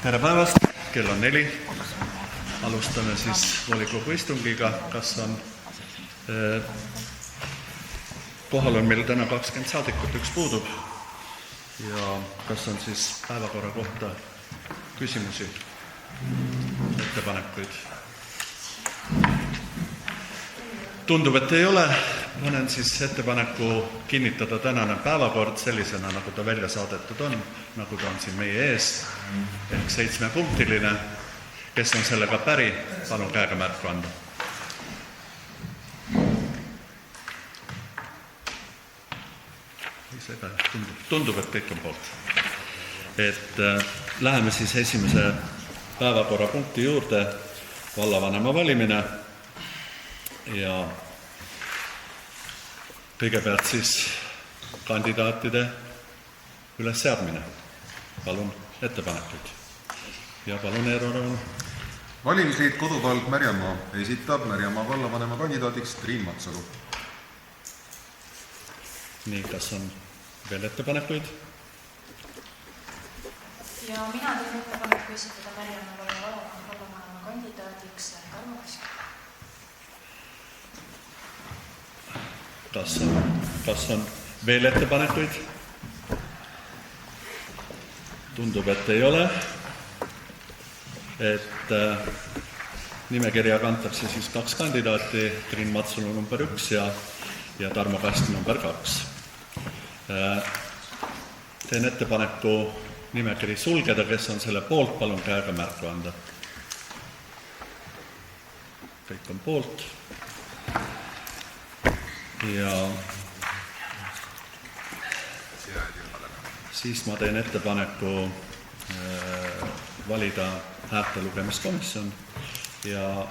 Tere päevast, kell on 4. Alustame siis volikogu istungiga. Kas on kohal on meil täna 20 saadikut, üks puudub. Ja kas on siis päevakorra kohta küsimusi, ettepanekuid? Tundub, et ei ole. Panen siis ettepaneku kinnitada tänane päevakord sellisena, nagu ta välja saadetud on, nagu ta on siin meie ees, ehk 7-punktiline. Kes on sellega päri, palun käega märku anda. Tundub, et kõik on poolt. Läheme siis esimese päevakorrapunkti juurde, vallavanema valimine. Ja kõigepealt siis kandidaatide ülesseadmine. Palun ettepanekuid. Ja palun Eero Raun. Valimisliit Kodukalg Märjamaa esitab Märjamaa vallavanema kandidaadiks Triin Matsalu. Nii, kas on veel ettepanekuid? Ja mina teen ettepaneku esitada Märjamaa vallavanema kandidaadiks Tarmo Kask. Kas on veel ettepanekuid? Tundub, et ei ole. Nimekirja kantakse siis 2 kandidaati, Triin Matsalu number 1 ja Tarmo Kask number 2. Teen ettepaneku nimekiri sulgeda, kes on selle poolt, palun käega märku anda. Kõik on poolt. Ja siis ma teen ettepaneku valida häälte lugemiskomisjon ja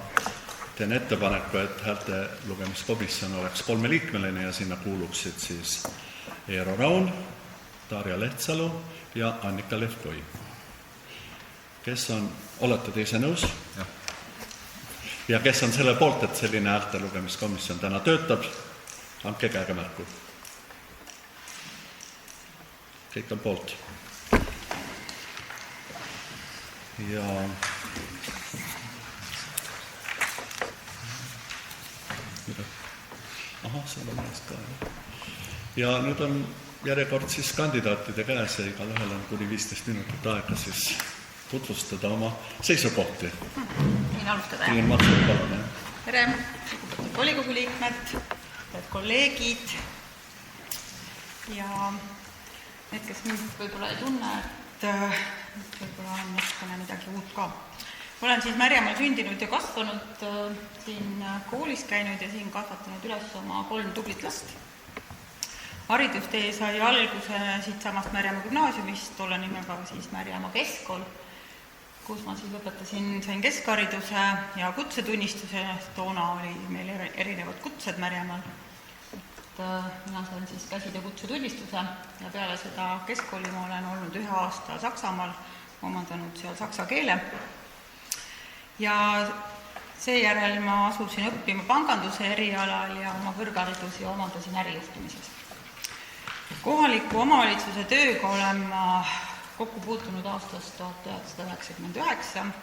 teen ettepaneku, et häälte lugemiskomisjon oleks 3-liikmeline ja sinna kuuluksid siis Eero Raun, Darja Lehtsalu ja Annika Levkoi. Olete te ise nõus? Ja kes on selle poolt, et selline häälte lugemiskomisjon täna töötab? Andke käega märku. Kõik on poolt. Ja seal on ees ka. Ja nüüd on järjekord siis kandidaatide käes ja igal ühel on kuni 15 minutit aega siis tutvustada oma seisukohti. Võin alustada, Triin Matsalu, palun. Tere, lugupeetud volikogu liikmed, head kolleegid ja need, kes mind võib-olla ei tunne, et võib-olla on natukene midagi uut ka. Olen siis Märjamaal sündinud ja kasvanud, siin koolis käinud ja siin kasvatanud üles oma 3 tublit last. Haridustee sai alguse siit samast Märjamaa gümnaasiumist, tolle nimega siis Märjamaa keskkool, kus ma siis sain keskhariduse ja kutsetunnistuse. Toona oli meil erinevad kutsed Märjamaal. Mina sain siis käside kutsetunnistuse ja peale seda keskkooli ma olen olnud 1 aasta Saksamaal, omandanud seal saksa keele. Ja seejärel ma asusin õppima panganduse erialal ja oma kõrgharidusi omandasin ärijuhtimises. Kohaliku omavalitsuse tööga olen ma kokku puutunud aastast 1999.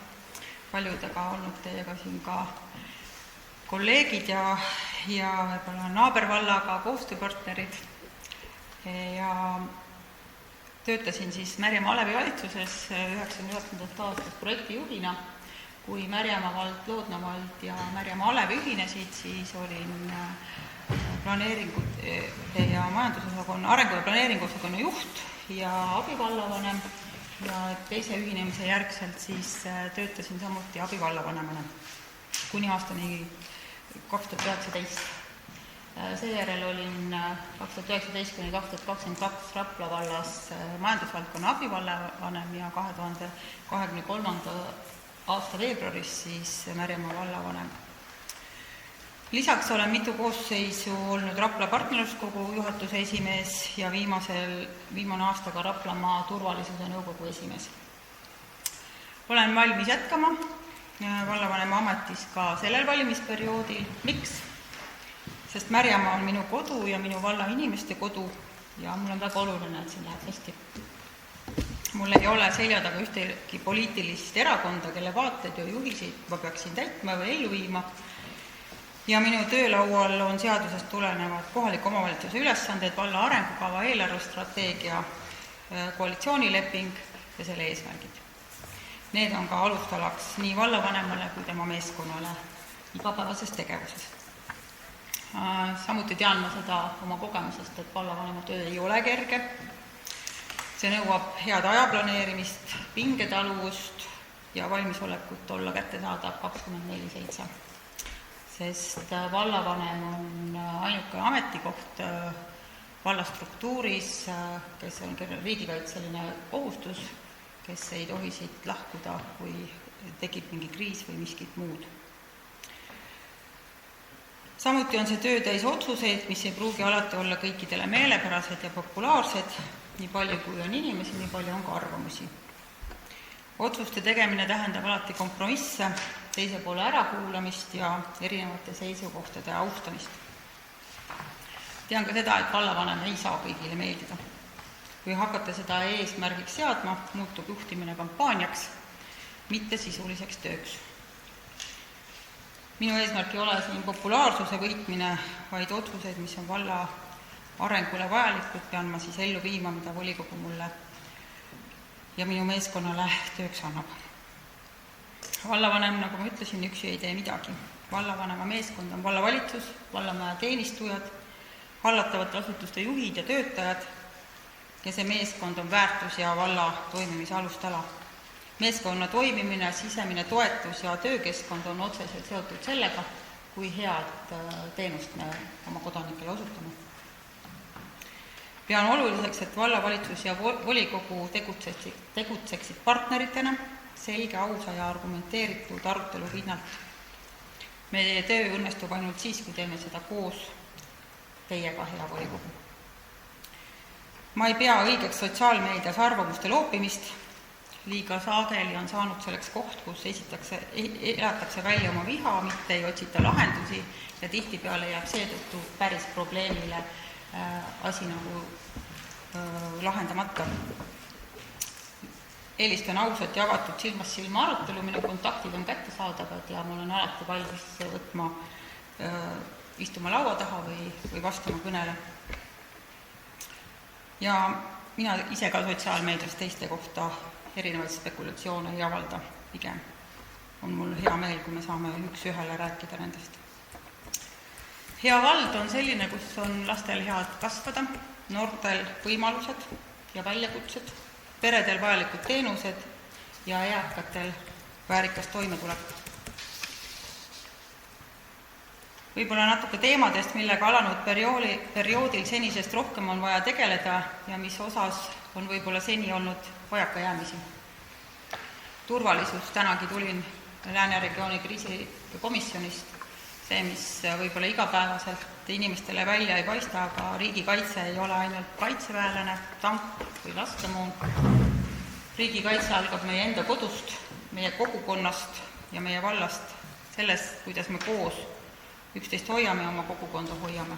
Paljudega olnud teiega siin ka kolleegid ja võib-olla naabervallaga koostööpartnerid. Ja töötasin siis Märjamaa Alevi valitsuses 99. aastast projektijuhina. Kui Märjamaa vald, Loodna vald ja Märjamaa Alev ühinesid, siis olin planeeringute ja majandusosakonna, arengu- ja planeeringuosakonna juht ja abivallavanem ja teise ühinemise järgselt siis töötasin samuti abivallavanemana kuni aastani 2019. Seejärel olin 2019-2022 Rapla vallas majandusvaldkonna abivallavanem ja 2023. aasta veebruaris siis Märjamaa vallavanem. Lisaks olen mitu koosseisu olnud Rapla partnerluskogu juhatuse esimees ja viimane aasta ka Raplamaa turvalisuse nõukogu esimees. Olen valmis jätkama vallavanema ametis ka sellel valimisperioodil. Miks? Sest Märjamaa on minu kodu ja minu valla inimeste kodu ja mul on väga oluline, et siin läheb hästi. mul ei ole selja taga ühtegi poliitilist erakonda, kelle vaateid ja juhiseid ma peaksin täitma või ellu viima. Ja minu töölaual on seadusest tulenevad kohaliku omavalitsuse ülesanded, valla arengukava, eelarvestrateegia, koalitsioonileping ja selle eesmärgid. Need on ka alustalaks nii vallavanemale kui tema meeskonnale igapäevases tegevuses. Samuti tean ma seda oma kogemusest, et vallavanema töö ei ole kerge. See nõuab head ajaplaneerimist, pingetaluvust ja valmisolekut olla kättesaadav 24/7. Sest vallavanem on ainuke ametikoht vallastruktuuris, kes on riigikaitseline kohustus, kes ei tohi siit lahkuda, kui tekib mingi kriis või miskit muud. Samuti on see töö täis otsuseid, mis ei pruugi alati olla kõikidele meelepärased ja populaarsed, nii palju kui on inimesi, nii palju on ka arvamusi. Otsuste tegemine tähendab alati kompromisse, teise poole ärakuulamist ja erinevate seisukohtade austamist. Tean ka seda, et vallavanem ei saa kõigile meeldida. Kui hakata seda eesmärgiks seadma, muutub juhtimine kampaaniaks, mitte sisuliseks tööks. Minu eesmärk ei ole siin populaarsuse võitmine, vaid otsuseid, mis on valla arengule vajalikud, pean ma siis ellu viima, mida volikogu mulle ja minu meeskonnale tööks annab. Vallavanem, nagu ma ütlesin, üksi ei tee midagi. Vallavanema meeskond on vallavalitsus, vallamaja teenistujad, hallatavate asutuste juhid ja töötajad ja see meeskond on väärtus ja valla toimimise alustala. Meeskonna toimimine, sisemine toetus ja töökeskkond on otseselt seotud sellega, kui head teenust me oma kodanikele osutame. Pean oluliseks, et vallavalitsus ja volikogu tegutseksid partneritena, selge, ausa ja argumenteeritud arutelu pinnalt. Meie töö õnnestub ainult siis, kui teeme seda koos teiega, hea volikogu. Ma ei pea õigeks sotsiaalmeedias arvamuste loopimist. Liiga sageli on saanud selleks koht, kus elatakse välja oma viha, mitte ei otsita lahendusi ja tihtipeale jääb seetõttu päris probleemile asi nagu lahendamata. Eelistan ausat ja avatud silmast silma arutelu, minu kontaktid on kättesaadavad ja ma olen alati valmis võtma, istuma laua taha või vastama kõnele. Ja mina ise ka sotsiaalmeedias teiste kohta erinevaid spekulatsioone ei avalda, pigem on mul hea meel, kui me saame üks-ühele rääkida nendest. Hea vald on selline, kus on lastel head kasvada, noortel võimalused ja väljakutsed, peredel vajalikud teenused ja eakatel väärikas toimetulek. Võib-olla natuke teemadest, millega alanud perioodil senisest rohkem on vaja tegeleda ja mis osas on võib-olla seni olnud vajakajäämisi. Turvalisus, tänagi tulin Lääne-regiooni kriisikomisjonist, see, mis võib-olla igapäevaselt inimestele välja ei paista, aga riigikaitse ei ole ainult kaitseväelane, tank või laskemoon. Riigikaitse algab meie enda kodust, meie kogukonnast ja meie vallast, sellest, kuidas me koos üksteist hoiame ja oma kogukonda hoiame.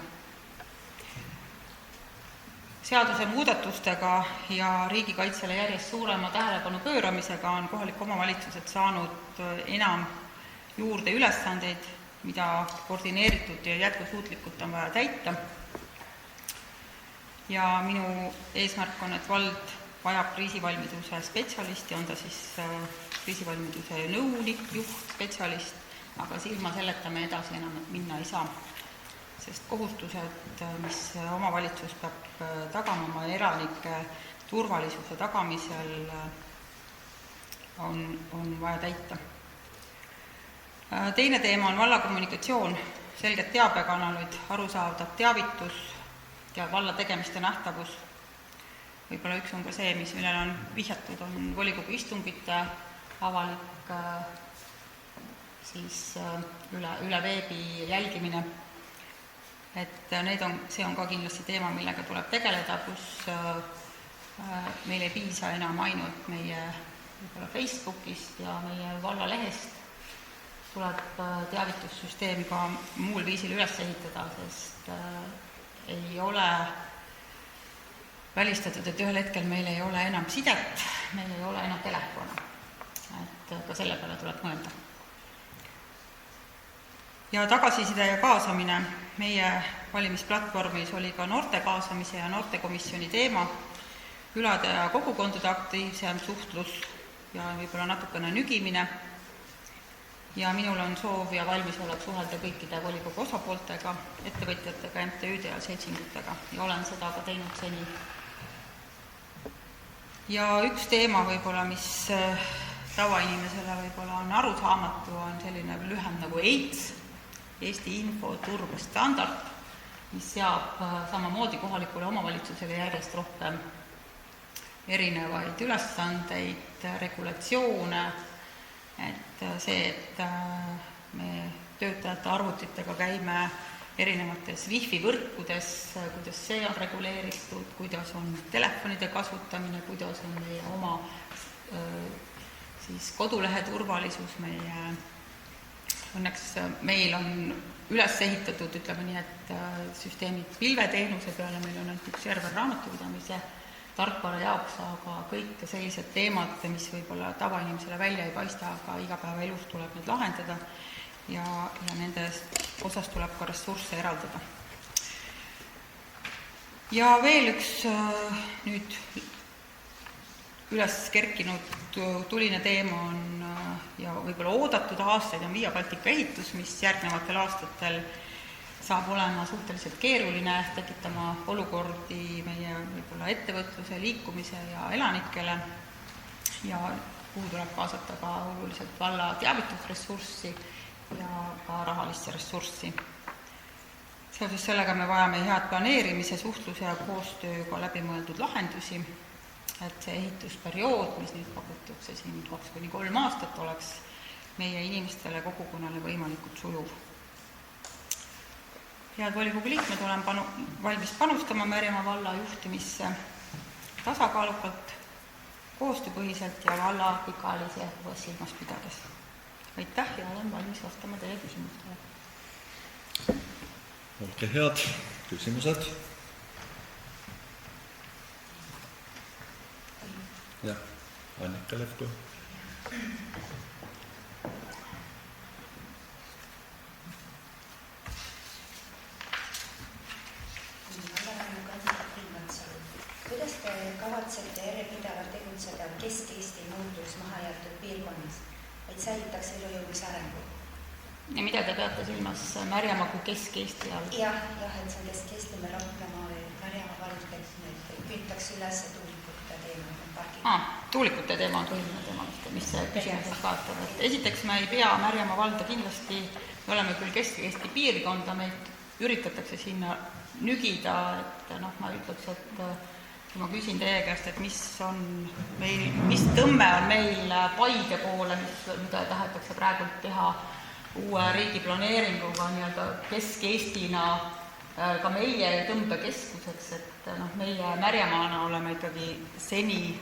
Seaduse muudatustega ja riigikaitsele järjest suurema tähelepanu pööramisega on kohalik omavalitsused saanud enam juurde ülesandeid, mida koordineeritud ja jätkusuutlikult on vaja täita. Ja minu eesmärk on, et vald vajab kriisivalmiduse spetsialisti, on ta siis kriisivalmiduse nõunik, juht, spetsialist, aga ilma selleta me edasi enam minna ei saa. Sest kohustused, mis omavalitsus peab tagama oma elanike turvalisuse tagamisel, on vaja täita. Teine teema on vallakommunikatsioon, selged teabekanalid, arusaadav teavitus ja valla tegemiste nähtavus. Võib-olla üks on ka see, millele on vihjatud, on volikogu istungite avalik siis üle veebi jälgimine. Et see on ka kindlasti teema, millega tuleb tegeleda, kus meil ei piisa enam ainult meie Facebookist ja meie vallalehest, tuleb teavitussüsteem ka muul viisil üles ehitada, sest ei ole välistatud, et ühel hetkel meil ei ole enam sidet, meil ei ole enam telefone. Et ka selle peale tuleb mõelda. Ja tagasiside ja kaasamine. Meie valimisplatvormis oli ka noorte kaasamise ja noortekomisjoni teema, külade ja kogukondade aktiivsem suhtlus ja võib-olla natukene nügimine. Ja minul on soov ja valmisolek suhelda kõikide volikogu osapooltega, ettevõtjatega, MTÜ-de ja seltsingutega ja olen seda ka teinud seni. Ja üks teema võib-olla, mis tavainimesele võib-olla on arusaamatu, on selline lühem nagu AIDS, Eesti infoturbestandard, mis seab samamoodi kohalikule omavalitsusele järjest rohkem erinevaid ülesandeid, regulatsioone, et see, et me töötajate arvutitega käime erinevates wifi võrkudes, kuidas see on reguleeritud, kuidas on telefonide kasutamine, kuidas on meie oma siis kodulehe turvalisus, õnneks meil on üles ehitatud, ütleme nii, et süsteemid pilveteenuse peale, meil on ainult üks server raamatupidamise tarkvara jaoks, aga kõik sellised teemad, mis võib-olla tavainimesele välja ei paista, aga igapäevaelus tuleb need lahendada ja nende osas tuleb ka ressursse eraldada. Ja veel üks nüüd üles kerkinud tuline teema on ja võib-olla oodatud aastaid on Via Baltica ehitus, mis järgnevatel aastatel saab olema suhteliselt keeruline, tekitama olukordi meie võib-olla ettevõtluse, liikumise ja elanikele ja kuhu tuleb kaasata ka oluliselt valla teavitusressurssi ja ka rahalisse ressurssi. Seoses sellega me vajame head planeerimise, suhtluse ja koostööga läbimõeldud lahendusi, et see ehitusperiood, mis nüüd pakutakse siin 2-3 aastat, oleks meie inimestele kogukonnale võimalikult sujuv. Head volikogu liikmed, olen valmis panustama Märjamaa valla juhtimisse tasakaalukalt, koostööpõhiselt ja valla pikaajalisi jätkuvas silmas pidades. Aitäh ja olen valmis vastama teie küsimustele. Olge head, küsimused. Jah, Annika Lehko. Kuidas te kavatsete järjepidevalt tegutseda Kesk-Eesti muutus mahajäetud piirkonnas, vaid säilitaks elujõulise arengu? Ja mida te peate silmas Märjamaa kui Kesk-Eesti all? Jah, et see on Kesk-Eesti, me Raplamaa või Märjamaa valdeks, püütaks üles tuulikute teema. Tuulikute teema on põhiline teema, mis see küsimuses kaotab. Esiteks me ei pea Märjamaa valda kindlasti, me oleme küll Kesk-Eesti piirkonda, meid üritatakse sinna nügida, et ma ütleks, et kui ma küsin teie käest, et mis tõmme on meil Paide poole, mida tahetakse praegu teha uue riigiplaneeringuga nii-öelda Kesk-Eestina ka meie tõmbekeskuseks, et meie Märjamaana oleme ikkagi seni,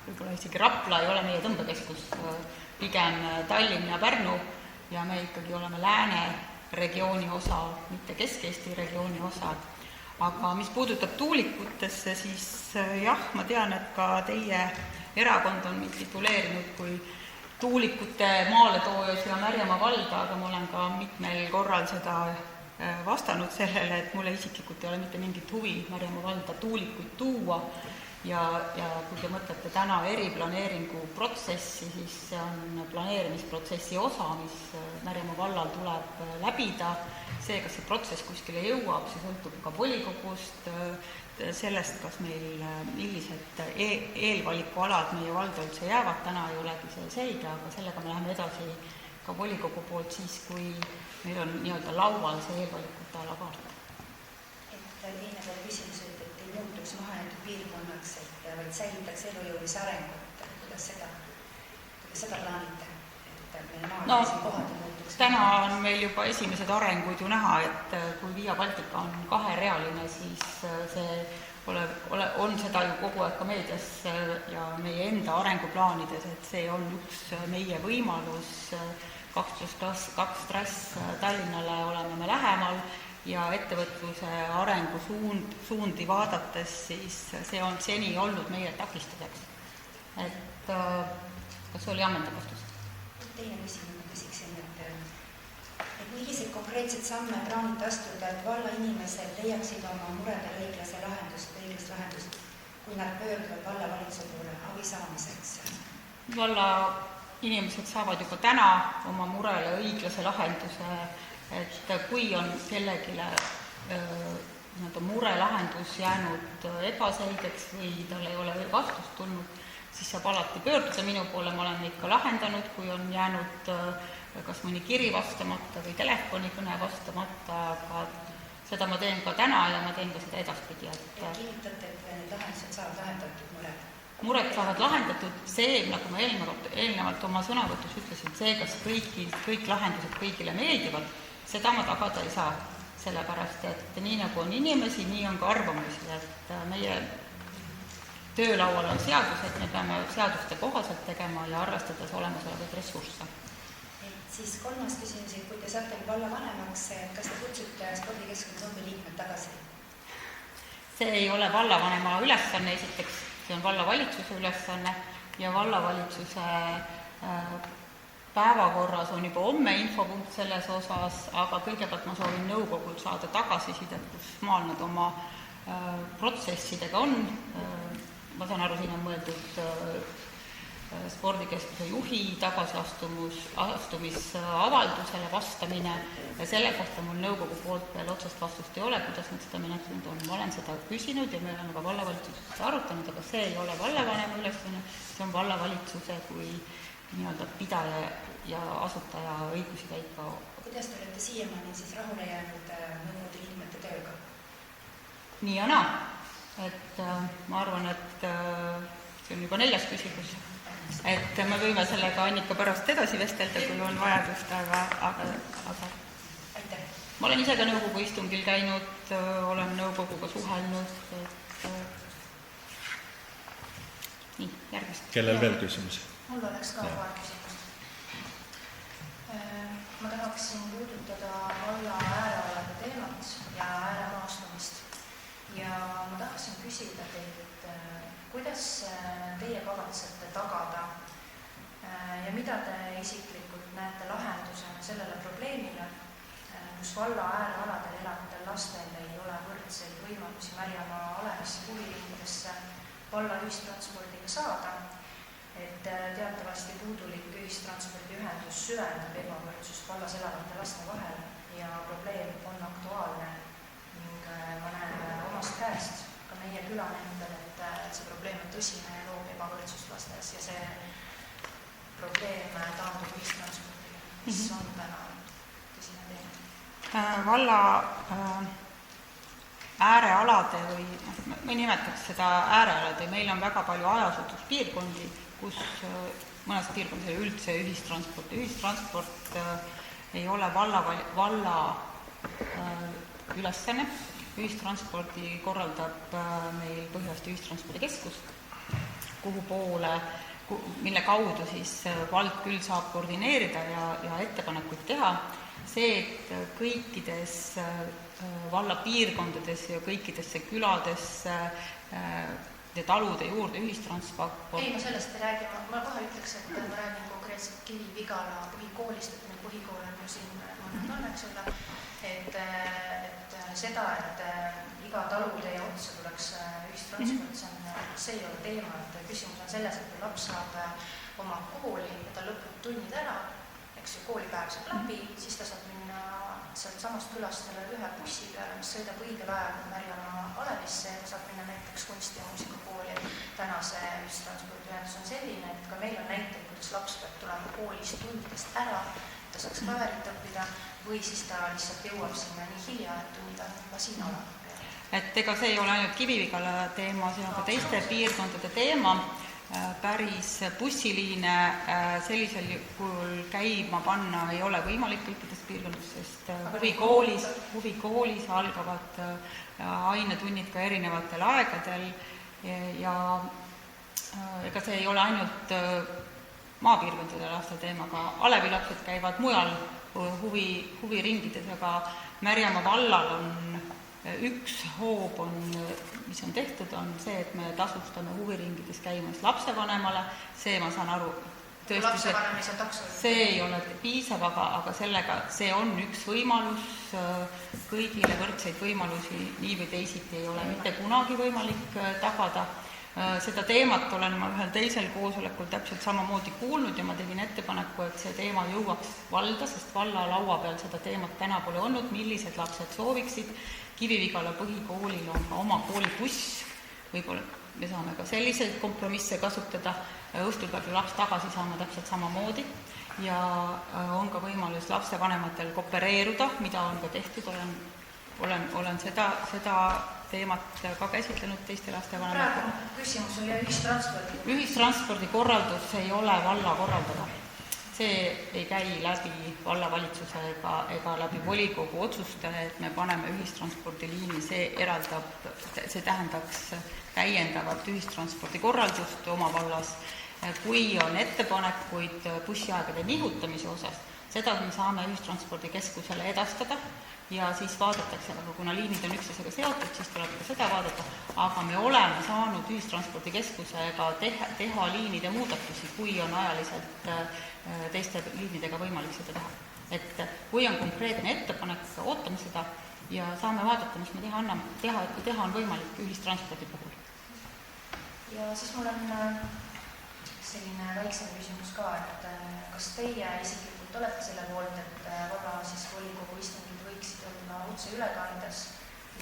võib-olla isegi Rapla ei ole meie tõmbekeskus, pigem Tallinn ja Pärnu ja me ikkagi oleme Lääne regiooni osa, mitte Kesk-Eesti regiooni osa. Aga mis puudutab tuulikutesse, siis jah, ma tean, et ka teie erakond on mind tituleerinud kui tuulikute maaletoojas ja Märjamaa valda, aga ma olen ka mitmel korral seda vastanud sellele, et mulle isiklikult ei ole mitte mingit huvi Märjamaa valda tuulikuid tuua ja kui te mõtlete täna eriplaneeringu protsessi, siis see on planeerimisprotsessi osa, mis Märjamaa vallal tuleb läbida. See, kas see protsess kuskile jõuab, see sõltub ka volikogust, sellest, kas meil millised eelvalikualad meie valda üldse jäävad, täna ei olegi see selge, aga sellega me läheme edasi ka volikogu poolt siis, kui meil on nii-öelda laual see eelvalikute alakaart. Et teine pool küsimus, et ei muutuks mahajäetud piirkonnaks, vaid säilitaks elujõulise arengut, kuidas seda plaanite? Täna on meil juba esimesed arengud ju näha, et kui Via Baltica on 2-realine, siis see on seda ju kogu aeg ka meedias ja meie enda arenguplaanides, et see on üks meie võimalus, 2+2 trass Tallinnale oleme me lähemal, ja ettevõtluse arengusuundi vaadates, siis see on seni olnud meie takistuseks. Et kas oli ammendav vastus? Teine küsimus ma küsiksin, et milliseid konkreetseid samme plaanite astuda, et valla inimesed leiaksid oma muredele õiglast lahendust, kui nad pöörduvad vallavalitsuse poole abi saamiseks? Valla inimesed saavad juba täna oma murele õiglase lahenduse, et kui on kellegile murelahendus jäänud ebaselgeks või tal ei ole vastust tulnud, siis saab alati pöörduda minu poole, ma olen neid ka lahendanud, kui on jäänud kas mõni kiri vastamata või telefonikõne vastamata, aga seda ma teen ka täna ja ma teen ka seda edaspidi. Kinnitate, et need lahendused saavad lahendatud mured? Mured saavad lahendatud, see, nagu ma eelnevalt oma sõnavõtus ütlesin, see, kas kõik lahendused kõigile meeldivad, seda ma tagada ei saa, sellepärast et nii nagu on inimesi, nii on ka arvamusi, et meie töölaual on seadused, me peame seaduste kohaselt tegema ja arvestades olemasolevaid ressursse. Siis kolmas küsimus, kui te saate vallavanemaks, kas te kutsute spordikeskuse fondi liikmed tagasi? See ei ole vallavanema ülesanne, esiteks see on vallavalitsuse ülesanne ja vallavalitsuse päevakorras on juba homme infopunkt selles osas, aga kõigepealt ma soovin nõukogult saada tagasisidet, kus maal nad oma protsessidega on. Ma saan aru, siin on mõeldud spordikeskuse juhi tagasiastumisavaldusele vastamine ja selle kohta mul nõukogu poolt veel otsest vastust ei ole, kuidas nad seda menetlenud on. Ma olen seda küsinud ja me oleme ka vallavalitsuses arutanud, aga see ei ole vallavanema ülesanne, see on vallavalitsuse kui nii-öelda pidaja ja asutaja õigusi täitva. Kuidas te olete siiamaani siis rahule jäänud nõukogu liikmete tööga? Nii ja naa. Et ma arvan, et see on juba 4. küsimus. Et me võime sellega Annika pärast edasi vestelda, kui on vajadust, aga Aitäh. Ma olen ise ka nõukogu istungil käinud, olen nõukoguga suhelnud, nii, järgmist. Kellel veel küsimusi? Mul oleks ka paar küsimust. Ma tahaksin puudutada valla äärealade teemat ja ääremaastumist. Ja ma tahaksin küsida teilt, kuidas teie kavatsete tagada ja mida te isiklikult näete lahendusena sellele probleemile, kus valla äärealadel elavatel lastel ei ole võrdseid võimalusi Märjamaa Alevisse huviringidesse valla ühistranspordiga saada, et teatavasti puudulik ühistranspordiühendus süvendab ebavõrdsust vallas elavate laste vahel ja probleem on aktuaalne ning ma näen omast käest ka meie külanendel, et see probleem on tõsine ja loob ebavõrdsust lastes ja see probleem taandub ühistranspordiga, mis on täna tõsine teema. Valla äärealade või ma nimetaks seda äärealade, meil on väga palju hajaasustuspiirkondi, kus mõnes piirkondades üldse ühistransport ei ole valla ülesanne. Ühistranspordi korraldab meil Põhja-Eesti Ühistranspordikeskus, mille kaudu siis vald küll saab koordineerida ja ettepanekuid teha. See, et kõikides valla piirkondades ja kõikidesse küladesse ja talude juurde ühistransport. Ei, ma sellest ei räägi, ma kohe ütleks, et ma räägin konkreetselt Kivi-Vigala põhikoolist, et meil põhikool on ju siin mõned on, eks ole, et seda, et iga talutee otsa tuleks ühistransport, see ei ole teema, et küsimus on selles, et kui laps saab oma kooli ja ta lõpeb tunnid ära, eks ju, koolipäev saab läbi, siis ta saab minna sealt samast külast ühe bussi peale, mis sõidab õigel ajal Märjamaa Alevisse ja ta saab minna näiteks kunsti- ja muusikakooli. Täna see ühistranspordiühendus on selline, et ka meil on näiteid, kuidas laps peab tulema koolist tundidest ära, ta saaks kaverit õppida või siis ta lihtsalt jõuab sinna nii hilja, et tunnid on juba siin olema. Et ega see ei ole ainult Kivi-Vigala teema, see on ka teiste piirkondade teema. Päris bussiliine sellisel kujul käima panna ei ole võimalik kõikides piirkondades, sest huvikoolis algavad ainetunnid ka erinevatel aegadel ja ega see ei ole ainult maapiirkondade laste teemaga, alevilapsed käivad mujal huviringides, aga Märjamaa vallal on üks hoob, mis on tehtud, on see, et me tasustame huviringides käimast lapsevanemale, see ma saan aru, tõesti see ei ole piisav, aga sellega see on üks võimalus, kõigile võrdseid võimalusi nii või teisiti ei ole mitte kunagi võimalik tagada. Seda teemat olen ma ühel teisel koosolekul täpselt samamoodi kuulnud ja ma tegin ettepaneku, et see teema jõuaks valda, sest valla laua peal seda teemat täna pole olnud, millised lapsed sooviksid. Kivi-Vigala põhikoolil on ka oma koolibuss, võib-olla me saame ka selliseid kompromisse kasutada, õhtul peab ju laps tagasi saama täpselt samamoodi ja on ka võimalus lapsevanematel koopereeruda, mida on ka tehtud, olen seda teemat ka käsitlenud teiste lastevanematega. Praegu küsimus oli ühistranspordi. Ühistranspordi korraldus ei ole valla korraldada. See ei käi läbi vallavalitsuse ega läbi volikogu otsuste, et me paneme ühistranspordiliini, see tähendaks täiendavat ühistranspordi korraldust oma vallas. Kui on ettepanekuid bussiaegade nihutamise osas, seda me saame ühistranspordikeskusele edastada ja siis vaadatakse, aga kuna liinid on üksteisega seotud, siis tuleb ka seda vaadata, aga me oleme saanud ühistranspordikeskusega teha liinide muudatusi, kui on ajaliselt teiste liinidega võimalik seda teha. Et kui on konkreetne ettepanek, ootame seda ja saame vaadata, mis me teha on võimalik ühistranspordi puhul. Ja siis mul on selline väiksem küsimus ka, et kas teie isiklikult olete selle poolt, et valla volikogu istungid võiksid olla otse ülekandes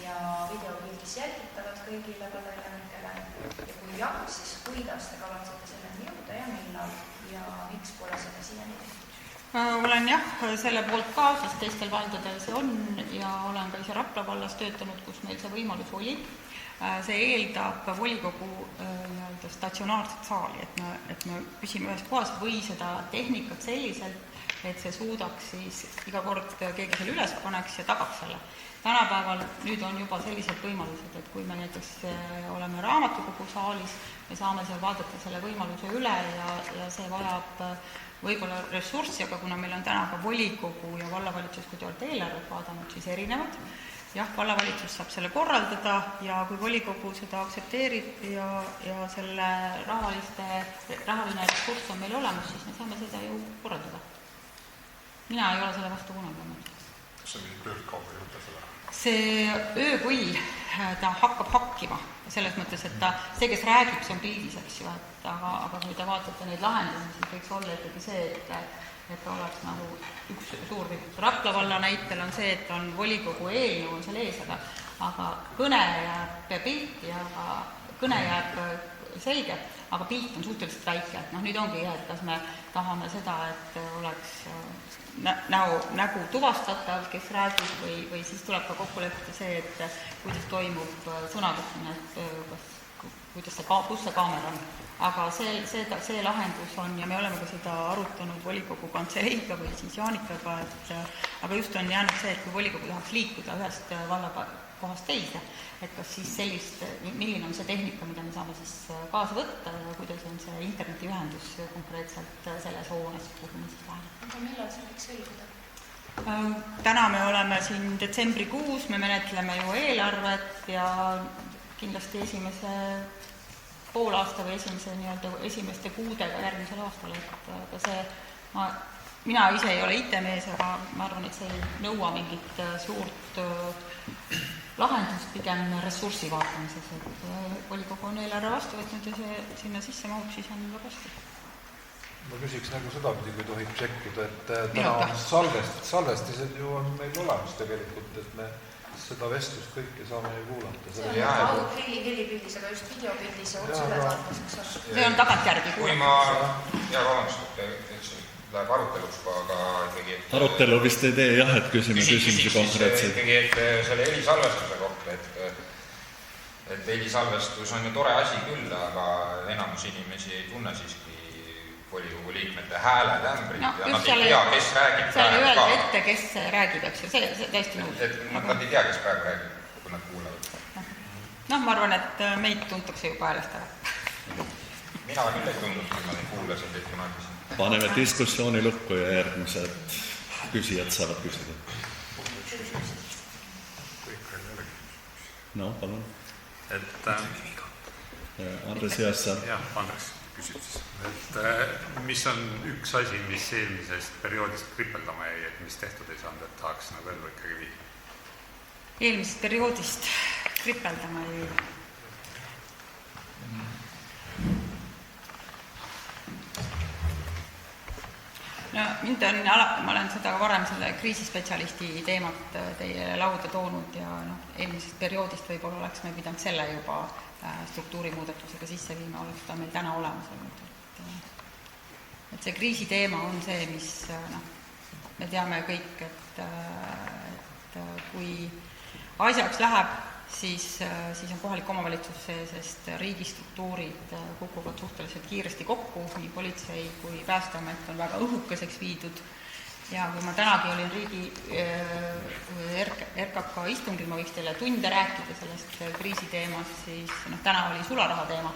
ja videopildis jälgitavad kõigile vallaelanikele ja kui jah, siis kuidas te kavatsete selleni jõuda ja millal ja miks pole seda siiani tehtud? Olen selle poolt ka, sest teistel valdadel see on ja olen ka ise Rapla vallas töötanud, kus meil see võimalus oli. See eeldab volikogu statsionaarset saali, et me püsime ühes kohas või seda tehnikat selliselt, et see suudaks siis iga kord keegi selle üles paneks ja tagaks selle. Tänapäeval nüüd on juba sellised võimalused, et kui me näiteks oleme raamatukogu saalis, me saame seal vaadata selle võimaluse üle ja see vajab võib-olla ressurssi, aga kuna meil on täna ka volikogu ja vallavalitsus, kui te olete eelarvet vaadanud, siis erinevad. Jah, vallavalitsus saab selle korraldada ja kui volikogu seda aksepteerib ja selle rahaline ressurss on meil olemas, siis me saame seda ju korraldada. Mina ei ole selle vastu kunagi olnud. Kas see mingi pöördkaupa juurde seda? See ööpull, ta hakkab hakkima. Selles mõttes, et see, kes räägib, see on pildis, eks ju, aga kui te vaatate neid lahendusi, siis võiks olla ikkagi see, et oleks nagu üks suur pilt. Rapla valla näitel on see, et on volikogu eelnõu on seal ees, aga kõne jääb pilt ja kõne jääb selge, aga pilt on suhteliselt väike. Nüüd ongi, et kas me tahame seda, et oleks nägu tuvastatav, kes räägib või siis tuleb ka kokku leppida see, et kuidas toimub sõnavõtmine, kus see kaamera on. Aga see lahendus on ja me oleme ka seda arutanud volikogu kantseleiga või siis Jaanikaga, aga just on jäänud see, et kui volikogu tahaks liikuda ühest vallakohast teise, et kas siis milline on see tehnika, mida me saame siis kaasa võtta ja kuidas on see internetiühendus konkreetselt selles hoones, kuhu me siis läheme. Aga millal see võiks selguda? Täna me oleme siin detsembrikuus, me menetleme ju eelarvet ja kindlasti esimese poolaasta või esimeste kuudega järgmisel aastal, et mina ise ei ole IT-mees, aga ma arvan, et see ei nõua mingit suurt lahendust, pigem ressurssi vaatamises, et volikogu on eelarve vastu võtnud ja see sinna sisse mahub, siis on väga hästi. Ma küsiks nagu sedapidi, kui tohib sekkuda, et täna on salvestised ju on meil olemas tegelikult, et me seda vestlust kõike saame ju kuulata. See on helipildis, aga just videopildis ja otse ülevaatuseks. See on tagantjärgi kuulata. Kui ma, vabandust, läheb aruteluks, aga ikkagi... Arutelu vist ei tee, jah, et küsimusi konkreetselt. Ikkagi, et selle helisalvestuse kohta, et helisalvestus on ju tore asi küll, aga enamus inimesi ei tunne siiski volikogu liikmete hääletämbrit ja nad ei tea, kes räägib praegu ka. Seal ei öelda ette, kes räägib, eks ju, see täiesti nõus. Nad ei tea, kes praegu räägib, kui nad kuulevad. Ma arvan, et meid tuntakse juba häälest ära. Mina küll ei tundnud, kui ma neid kuulasin, et ma ütlesin. Paneme diskussiooni lukku ja järgmised küsijad saavad küsida. No, palun. Andres Jõessa. Jah, Andres küsib siis. Mis on üks asi, mis eelmisest perioodist kripeldama jäi, et mis tehtud ei saanud, et tahaks nagu ellu ikkagi viia? Eelmisest perioodist kripeldama jäi. No, ma olen seda varem selle kriisispetsialisti teemat teie lauda toonud ja eelmisest perioodist võib-olla oleks me pidanud selle juba struktuurimuudatusega sisse viima, oleks ta meil täna olemas olnud. Et see kriisiteema on see, mis me teame kõik, et kui asjaks läheb, siis on kohalik omavalitsus see, sest riigistruktuurid kukuvad suhteliselt kiiresti kokku, nii politsei kui Päästeamet on väga õhukeseks viidud ja kui ma tänagi olin RKK istungil, ma võiks teile tunde rääkida sellest kriisiteemast, siis täna oli sularaha teema,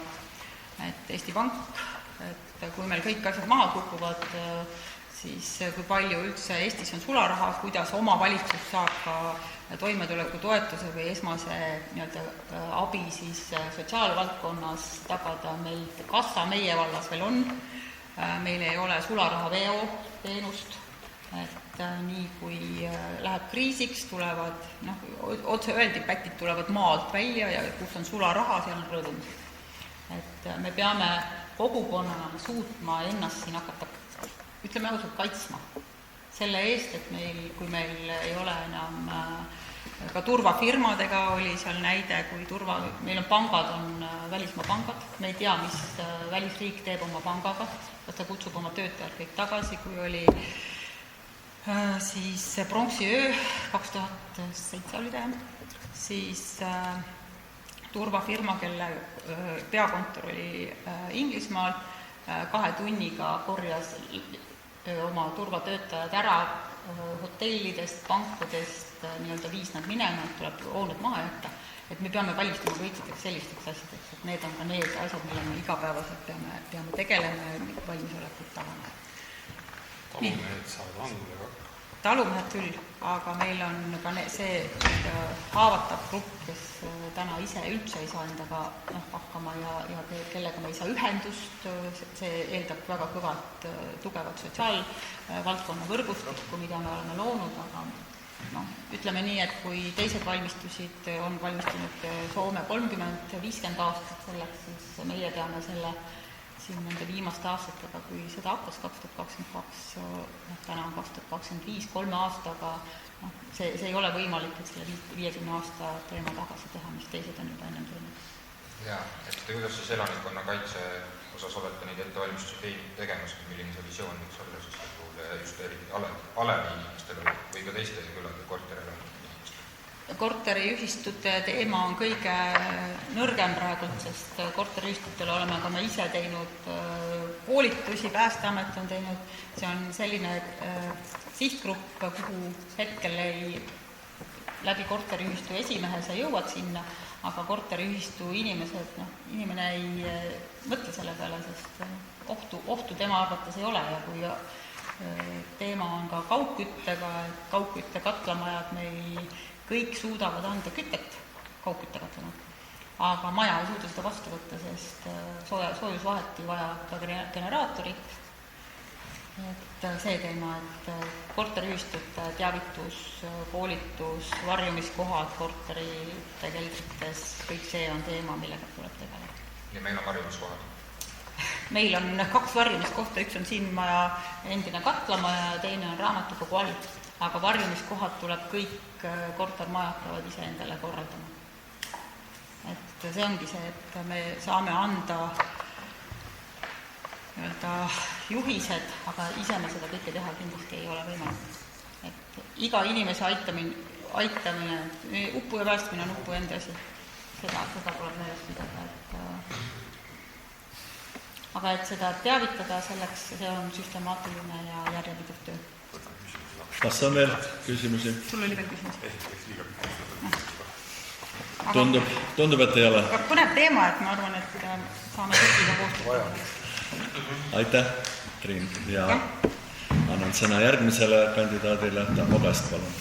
et Eesti Pank, et kui meil kõik asjad maha kukuvad, siis kui palju üldse Eestis on sularaha, kuidas omavalitsus saab ka toimetulekutoetuse või esmase abi siis sotsiaalvaldkonnas tagada, meil kassa meie vallas veel on, meil ei ole sularaha veo teenust, et nii kui läheb kriisiks, tulevad, otse öeldi, pätid tulevad maalt välja ja kus on sularaha, seal on rõdum. Et me peame kogukonnana suutma ennast siin hakata, ütleme ausalt, kaitsma selle eest, et kui meil ei ole enam ka turvafirmadega oli seal näide, kui meil on pangad, on välismaa pangad, me ei tea, mis välisriik teeb oma pangaga, kas ta kutsub oma töötajad kõik tagasi, kui oli siis pronksiöö 2007 oli ta, siis turvafirma, kelle peakontor oli Inglismaal, 2 tunniga korjas oma turvatöötajad ära hotellidest, pankadest, viis nad minema, et tuleb hooned maha jätta. Et me peame valmistama kõikideks sellisteks asjadeks, et need on ka need asjad, mille me igapäevaselt peame tegelema ja valmisolekut tagama. Talumehed saavad hangudega. Talumehed küll, aga meil on ka see haavatav grupp, kes täna ise üldse ei saa endaga hakkama ja kellega me ei saa ühendust, see eeldab väga kõvat, tugevat sotsiaalvaldkonna võrgustikku, mida me oleme loonud, aga ütleme nii, et kui teised on valmistunud Soome 30-50 aastat selleks, siis meie peame selle siin nende viimaste aastatega, kui seda hakkas 2022, täna on 2025, 3 aastaga, see ei ole võimalik, et selle 50 aasta teema tagasi teha, mis teised on juba ennem teinud. Jaa, et kuidas siis elanikkonna kaitse osas olete neid ettevalmistusi tegemas, milline see visioon võiks olla siis just eriti Alevi inimestele või ka teiste külade korterele? Korteriühistute teema on kõige nõrgem praegult, sest korteriühistutele oleme ka me ise teinud koolitusi, Päästeamet on teinud, see on selline sihtgrupp, kuhu hetkel läbi korteriühistu esimehe sa jõuad sinna, aga korteriühistu inimene ei mõtle selle peale, sest ohtu tema arvates ei ole ja kui teema on ka kaugküttega, kaugkütte katlamajad meil kõik suudavad anda kütet, kaugküttekatlamad, aga maja ei suuda seda vastu võtta, sest soojusvaheti vajab ka generaatorit. Et see teema, et korteriühistute teavitus, koolitus, varjumiskohad korterite keldrites, kõik see on teema, millega tuleb tegeleda. Ja meil on varjumiskohad? Meil on 2 varjumiskohta, üks on siin maja endine katlamaja ja teine on raamatukogu all, aga varjumiskohad tuleb kõik kortermajad peavad ise endale korraldama. Et see ongi see, et me saame anda juhised, aga ise me seda kõike teha kindlasti ei ole võimalik. Et iga inimese aitamine, upu ja päästmine on upu enda asi. Seda tuleb meelest pidada, aga et seda teavitada selleks, see on süstemaatiline ja järjepidev töö. Kas on veel küsimusi? Sul oli veel küsimus? Tundub, et ei ole. Põnev teema, et ma arvan, et saame kõikiga koostööd. Aitäh! Triin, ja annan sõna järgmisele kandidaadile, Tammo Kast, palun.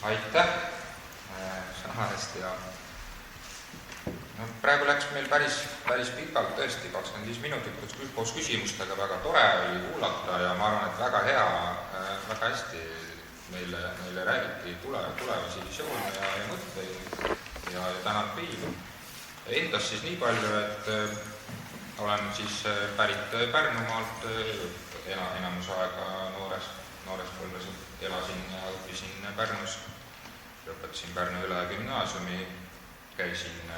Aitäh sõna eest ja no, praegu läks meil päris pikalt, tõesti 25 minutit koos küsimustega, väga tore oli kuulata ja ma arvan, et väga hea, väga hästi meile räägiti tulevasi visioone ja mõtteid ja tänan Priivu. Endast siis nii palju, et olen siis pärit Pärnumaalt, enamus aega noores põlves elasin ja õppisin Pärnus, lõpetasin Pärnu Üle Gümnaasiumi, käisin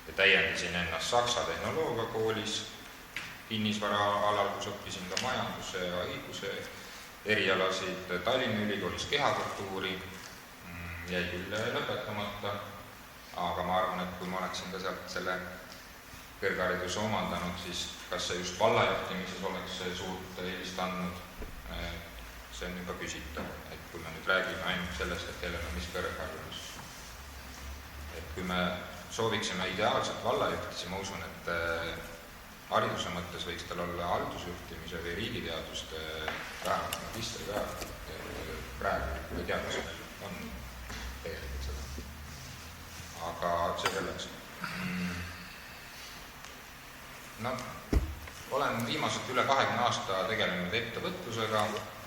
ja täiendasin ennast Saksa tehnoloogiakoolis, kinnisvara alal, kus õppisin ka majanduse ja õiguse erialasid, Tallinna Ülikoolis kehakultuuri, jäi küll lõpetamata, aga ma arvan, et kui ma oleksin ka sealt selle kõrghariduse omandanud, siis kas see just vallajuhtimises oleks suurt eelist andnud, see on juba küsitav, et kui me nüüd räägime ainult sellest, et kellel on mis kõrgharidus. Et kui me sooviksime ideaalselt vallajuhti, siis ma usun, et hariduse mõttes võiks tal olla haldusjuhtimise või riigiteaduste vähemalt magistrikraad. Praegu teadusel on tegelikult seda. Aga see selleks. No, olen viimased üle 20 aasta tegelenud ettevõtlusega,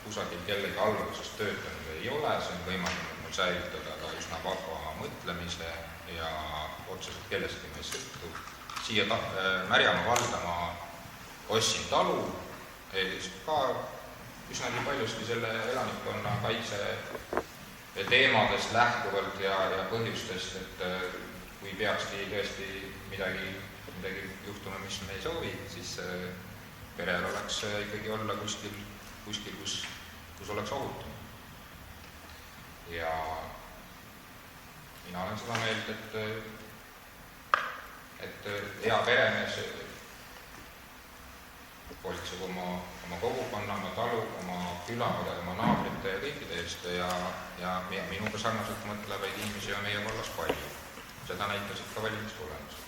kusagil kellegi alluvuses töötanud ei ole, see on võimaldanud mul säilitada ka üsna vaba mõtlemise ja otseselt kellestki ma ei sõltu. Siia Märjamaa valda ma ostsin talu, ka üsnagi paljuski selle elanikkonna kaitse teemadest lähtuvalt ja põhjustest, et kui peakski tõesti midagi juhtuma, mis me ei soovi, siis perel oleks ikkagi olla kuskil, kus oleks ohutum. Ja mina olen seda meelt, et hea peremees hoolitseb oma kogukonna, oma talu, oma küla, oma naabrite ja kõikide eest ja minuga sarnaselt mõtlevaid inimesi on meie vallas palju. Seda näitasid ka valimistulemused.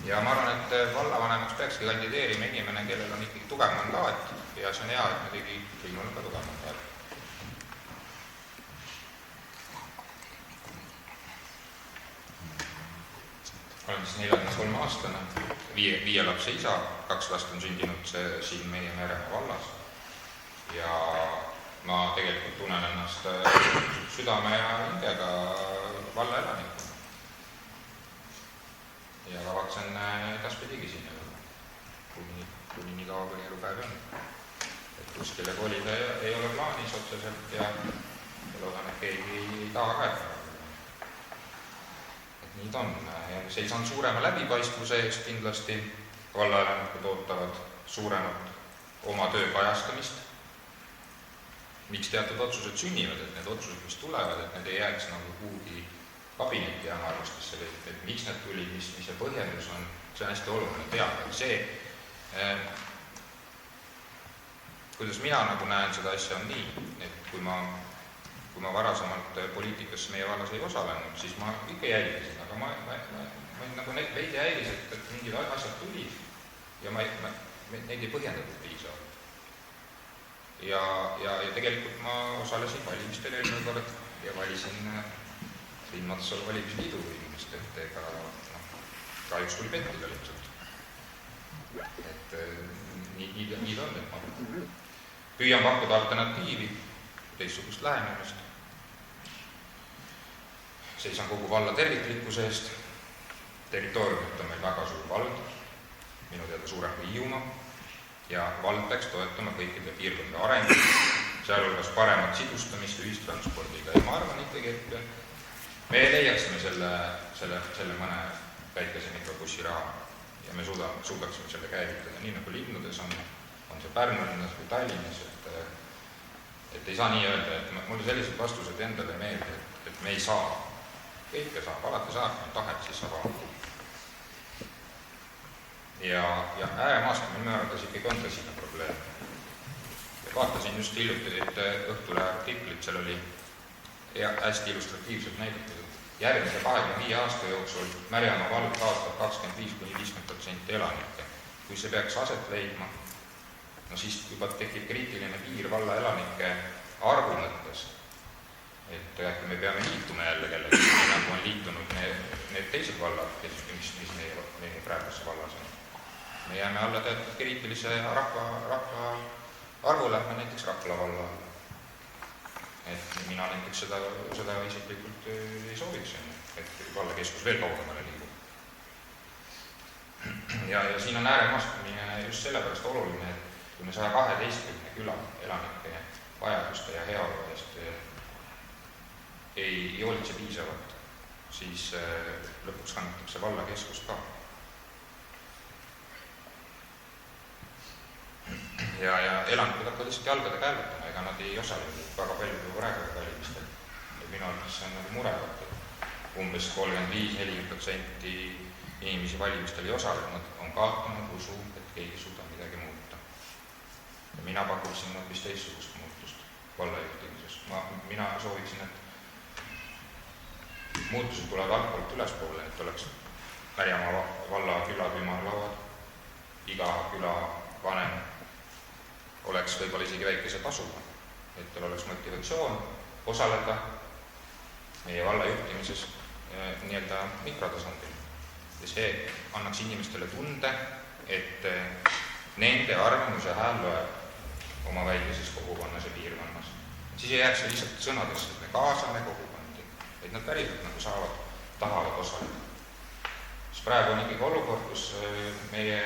Ja ma arvan, et vallavanemaks peakski kandideerima inimene, kellel on ikkagi tugev mandaat ja see on hea, et muidugi Triinul on ka tugev mandaat. Olen siis 43-aastane, 5 lapse isa, 2 last on sündinud siin meie Märjamaa vallas ja ma tegelikult tunnen ennast südame ja hingega valla elanikuna. Ja kavatsen edaspidigi sinna kuni nii kaua, kui elupäev on. Et kuskile kolida ei ole plaanis otseselt ja loodan, et keegi ei taha ka. Et nii ta on. Seisan suurema läbipaistvuse eest kindlasti. Vallaelanikud ootavad suuremat oma töö kajastamist. Miks teatud otsused sünnivad, et need otsused, mis tulevad, et need ei jääks nagu kuhugi kabinetti ja arvestesse, et miks need tulid, mis see põhjendus on, see on hästi oluline teada. See, kuidas mina nagu näen seda asja on nii, et kui ma varasemalt poliitikasse meie vallas ei osalenud, siis ma ikka jälgisin, aga ma nagu veidi häiris, et mingid asjad tulid ja neid ei põhjendatud piisavalt. Ja tegelikult ma osalesin valimistel eelmine kord ja valisin Triin Matsalu valimisliidu inimest, et ega kahjuks tuli pettida lihtsalt. Et nii ta on, et ma püüan pakkuda alternatiivi, teistsugust lähenemist. Seisan kogu valla terviklikkuse eest. Territooriumit on meil väga suur vald, minu teada suurem kui Hiiumaa, ja vald peaks toetama kõikide piirkondade arengut, sealhulgas paremat sidustamist ühistranspordiga. Ja ma arvan ikkagi, et me leiaksime selle mõne väikese mikrobussi raha ja me suudaksime selle käivitada. Nii nagu linnades on see Pärnu linnas või Tallinnas, et ei saa nii öelda, et mulle sellised vastused endale meeldi, et me ei saa. Kõike saab, alati saab, kui tahet, siis saab aru. Ja ääremaastamine minu arvates ikkagi on tõsine probleem. Ja vaatasin just hiljuti Õhtulehe artiklit, seal oli hästi illustratiivselt näidatud, järgmise 25 aasta jooksul Märjamaa vald kaotab 25–50% elanikke. Kui see peaks aset leidma, no siis juba tekib kriitiline piir valla elanike arvu mõttes. Et äkki me peame liituma jälle kellegi, nagu on liitunud need teised vallad, mis meie praeguse vallas on. Me jääme alla teatud kriitilise rahva arvu lähme näiteks Rapla valla alla. Et mina näiteks seda isiklikult ei sooviks, et vallakeskus veel kaugemale liigub. Ja siin on ääremaastumine just sellepärast oluline, et kui me 112 küla elanike vajaduste ja heaolu eest ei hoolitse piisavalt, siis lõpuks kannatab see vallakeskus ka. Ja elanikud hakkavad lihtsalt jalgade käälutama, ega nad ei osale väga palju praegu valimistel. Minu arvates see on nagu mure, et umbes 35–40% inimesi valimistel ei osale, nad on kaotanud usu, et keegi ei suuda midagi muuta. Ja mina pakuksin hoopis teistsugust muutust vallajuhtimises. Mina sooviksin, et muutused tulevad altpoolt ülespoole, et oleks Märjamaa valla külapiimalauad, iga küla vanem oleks võib-olla isegi väikese tasuga, et tal oleks motivatsioon osaleda meie valla juhtimises nii-öelda mikrotasandil. Ja see annaks inimestele tunde, et nende arvamuse hääl loeb oma väikeses kogukonnas ja piirkonnas. Siis ei jääks lihtsalt sõnadesse, et me kaasame kogukondi, et nad päriselt nagu tahavad osaleda. Sest praegu on ikkagi olukord, kus meie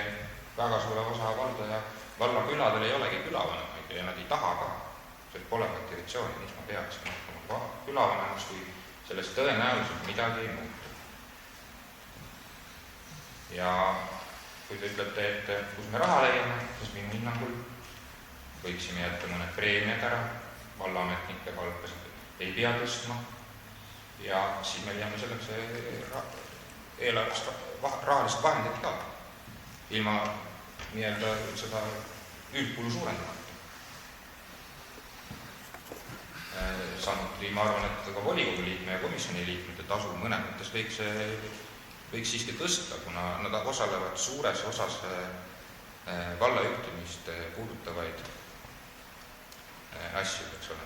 väga suure osa vallaküladel ei olegi külavanemaid ja nad ei taha ka. See pole motivatsiooni, mis ma peaksin hakkama külavanemaks, kui selles tõenäoliselt midagi ei muutu. Ja kui te ütlete, et kus me raha leiame, siis minu hinnangul võiksime jätta mõned preemiad ära, vallaametnike palkasid ei pea tõstma ja siis me leiame selleks eelarvest rahalised vahendid ka, ilma nii-öelda seda üldkulu suurendamata. Samuti ma arvan, et ka volikogu liikme ja komisjoni liikmete tasu mõnes mõttes võiks siiski tõsta, kuna nad osalevad suures osas vallajuhtimist puudutavaid asju, eks ole.